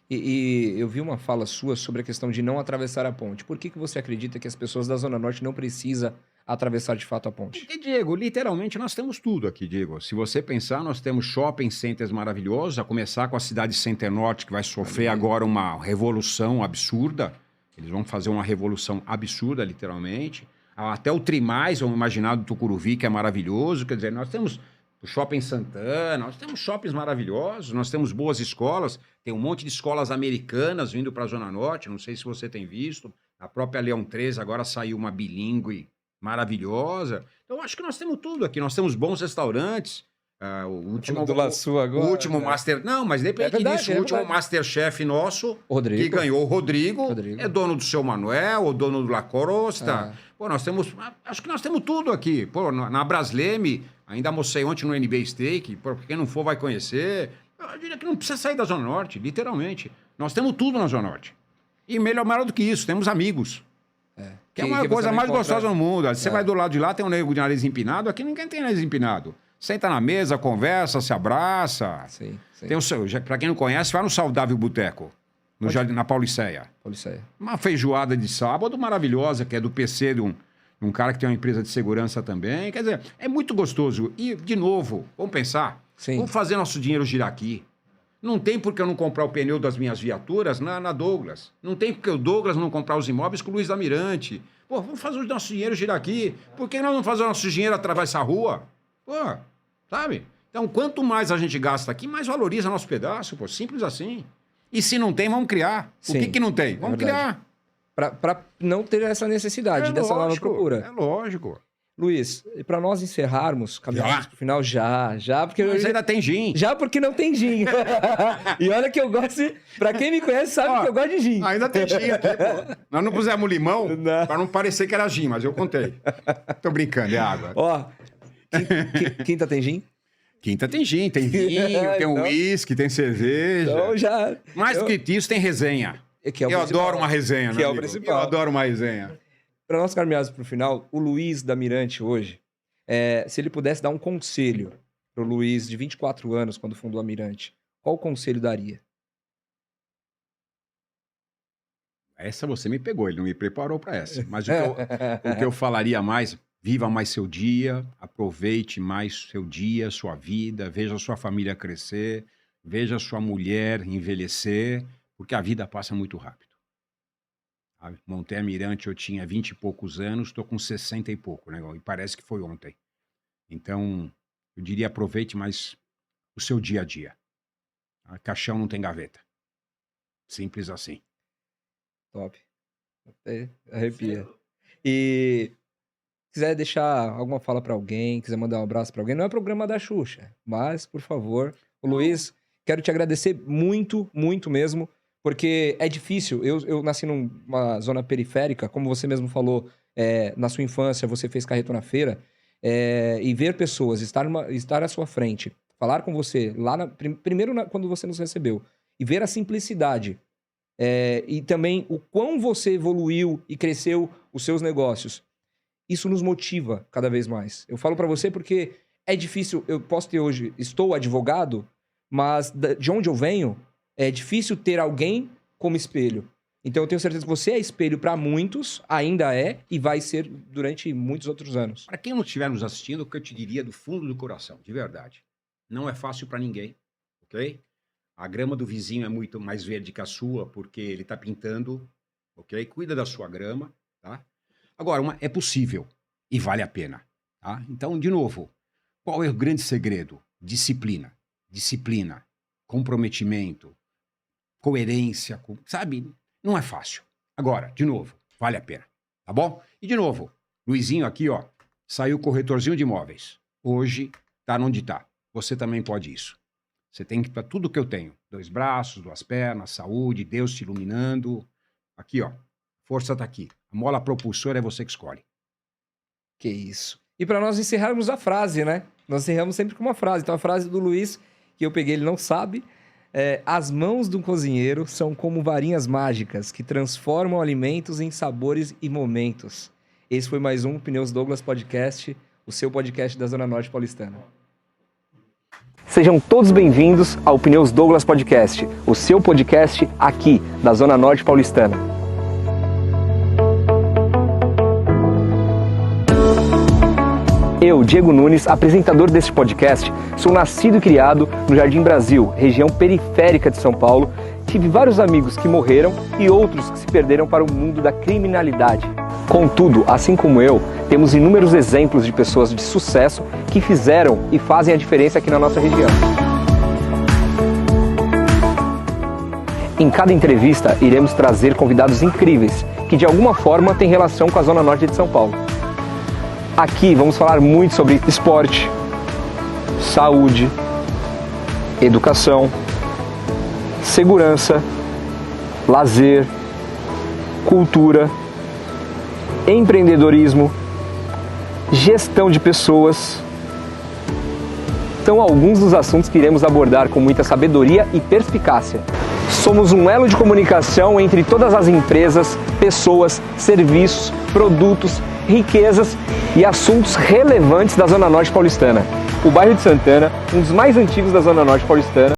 E eu vi uma fala sua sobre a questão de não atravessar a ponte. Por que você acredita que as pessoas da Zona Norte não precisam atravessar de fato a ponte? Porque, Diego, literalmente nós temos tudo aqui, Diego. Se você pensar, nós temos shopping centers maravilhosos, a começar com a cidade Center Norte, que vai sofrer agora uma revolução absurda. Eles vão fazer uma revolução absurda, literalmente. Até o Trimais, vamos imaginar, do Tucuruvi, que é maravilhoso. Quer dizer, nós temos o Shopping Santana, nós temos shoppings maravilhosos, nós temos boas escolas, tem um monte de escolas americanas vindo para a Zona Norte, não sei se você tem visto. A própria Leão 13 agora saiu uma bilíngue maravilhosa. Então, acho que nós temos tudo aqui. Nós temos bons restaurantes. O último do La Sul agora, o último né? Master... Não, mas depende disso. O último Masterchef nosso, Rodrigo. que ganhou o Rodrigo, é dono do Seu Manuel, o dono do La Costa. Pô, nós temos... Acho que nós temos tudo aqui. Pô, na Brasleme, ainda almocei ontem no NBA Steak. Pô, quem não for vai conhecer. Eu diria que não precisa sair da Zona Norte, literalmente. Nós temos tudo na Zona Norte. E melhor do que isso, temos amigos. Que é uma coisa mais gostosa no mundo. Você vai do lado de lá, tem um nego de nariz empinado. Aqui ninguém tem nariz empinado. Senta na mesa, conversa, se abraça. Sim. Tem pra quem não conhece, vai no Saudável Boteco, no Jardim, na Pauliceia. Uma feijoada de sábado maravilhosa, que é do PC de um cara que tem uma empresa de segurança também. Quer dizer, é muito gostoso. E, de novo, vamos pensar. Vamos fazer nosso dinheiro girar aqui. Não tem por que eu não comprar o pneu das minhas viaturas na Douglas. Não tem por que o Douglas não comprar os imóveis com o Luiz da Mirante. Pô, vamos fazer o nosso dinheiro girar aqui. Por que nós não fazer o nosso dinheiro atravessar a rua? Pô, sabe? Então, quanto mais a gente gasta aqui, mais valoriza nosso pedaço, pô. Simples assim. E se não tem, vamos criar. O que não tem? Vamos criar. Para não ter essa necessidade dessa nova procura. É lógico. Luiz, para nós encerrarmos, caminhamos pro final já, porque... Mas ainda tem gin. Já porque não tem gin. E olha que eu gosto, pra quem me conhece sabe que eu gosto de gin. Ainda tem gin aqui, pô. Nós não pusemos limão para não parecer que era gin, mas eu contei. Tô brincando, é água. Ó, quinta tem gin? Quinta tem gin, tem vinho, tem uísque, tem cerveja. Então já... Mais do que isso, tem resenha. Eu adoro uma resenha, que é o principal. Eu adoro uma resenha. Para nós caminharmos para o final, o Luiz da Mirante hoje, se ele pudesse dar um conselho para o Luiz de 24 anos, quando fundou a Mirante, qual conselho daria? Essa você me pegou, ele não me preparou para essa. Mas o que eu falaria mais, viva mais seu dia, aproveite mais seu dia, sua vida, veja a sua família crescer, veja a sua mulher envelhecer, porque a vida passa muito rápido. Montei a Mirante, eu tinha 20 e poucos anos, estou com 60 e pouco, né? E parece que foi ontem. Então, eu diria, aproveite mais o seu dia a dia. Caixão não tem gaveta. Simples assim. Top. Até arrepia. E quiser deixar alguma fala para alguém, quiser mandar um abraço para alguém, não é programa da Xuxa, mas, por favor, Luiz, quero te agradecer muito, muito mesmo. Porque é difícil, eu nasci numa zona periférica, como você mesmo falou, na sua infância você fez carreto na feira, e ver pessoas, estar à sua frente, falar com você, quando você nos recebeu, e ver a simplicidade, e também o quão você evoluiu e cresceu os seus negócios, isso nos motiva cada vez mais. Eu falo pra você porque é difícil, eu posso ter hoje, estou advogado, mas de onde eu venho, é difícil ter alguém como espelho. Então eu tenho certeza que você é espelho para muitos, ainda é, e vai ser durante muitos outros anos. Para quem não estiver nos assistindo, o que eu te diria do fundo do coração, de verdade. Não é fácil para ninguém, ok? A grama do vizinho é muito mais verde que a sua, porque ele está pintando, ok? Cuida da sua grama, tá? Agora, é possível e vale a pena, tá? Então, de novo, qual é o grande segredo? Disciplina, comprometimento, coerência, sabe? Não é fácil. Agora, de novo, vale a pena, tá bom? E de novo, Luizinho aqui, ó, saiu corretorzinho de imóveis. Hoje, tá onde tá. Você também pode isso. Você tem que, para tudo que eu tenho, 2 braços, 2 pernas, saúde, Deus te iluminando. Aqui, ó, força tá aqui. A mola propulsora é você que escolhe. Que isso. E para nós encerrarmos a frase, né? Nós encerramos sempre com uma frase. Então a frase do Luiz, que eu peguei, ele não sabe... as mãos do cozinheiro são como varinhas mágicas que transformam alimentos em sabores e momentos. Esse foi mais um Pneus Douglas Podcast, o seu podcast da Zona Norte Paulistana. Sejam todos bem-vindos ao Pneus Douglas Podcast, o seu podcast aqui da Zona Norte Paulistana. Eu, Diego Nunes, apresentador deste podcast, sou nascido e criado no Jardim Brasil, região periférica de São Paulo. Tive vários amigos que morreram e outros que se perderam para o mundo da criminalidade. Contudo, assim como eu, temos inúmeros exemplos de pessoas de sucesso que fizeram e fazem a diferença aqui na nossa região. Em cada entrevista, iremos trazer convidados incríveis que de alguma forma têm relação com a Zona Norte de São Paulo. Aqui vamos falar muito sobre esporte, saúde, educação, segurança, lazer, cultura, empreendedorismo, gestão de pessoas. São alguns dos assuntos que iremos abordar com muita sabedoria e perspicácia. Somos um elo de comunicação entre todas as empresas, pessoas, serviços, produtos, riquezas e assuntos relevantes da Zona Norte paulistana. O bairro de Santana, um dos mais antigos da Zona Norte paulistana,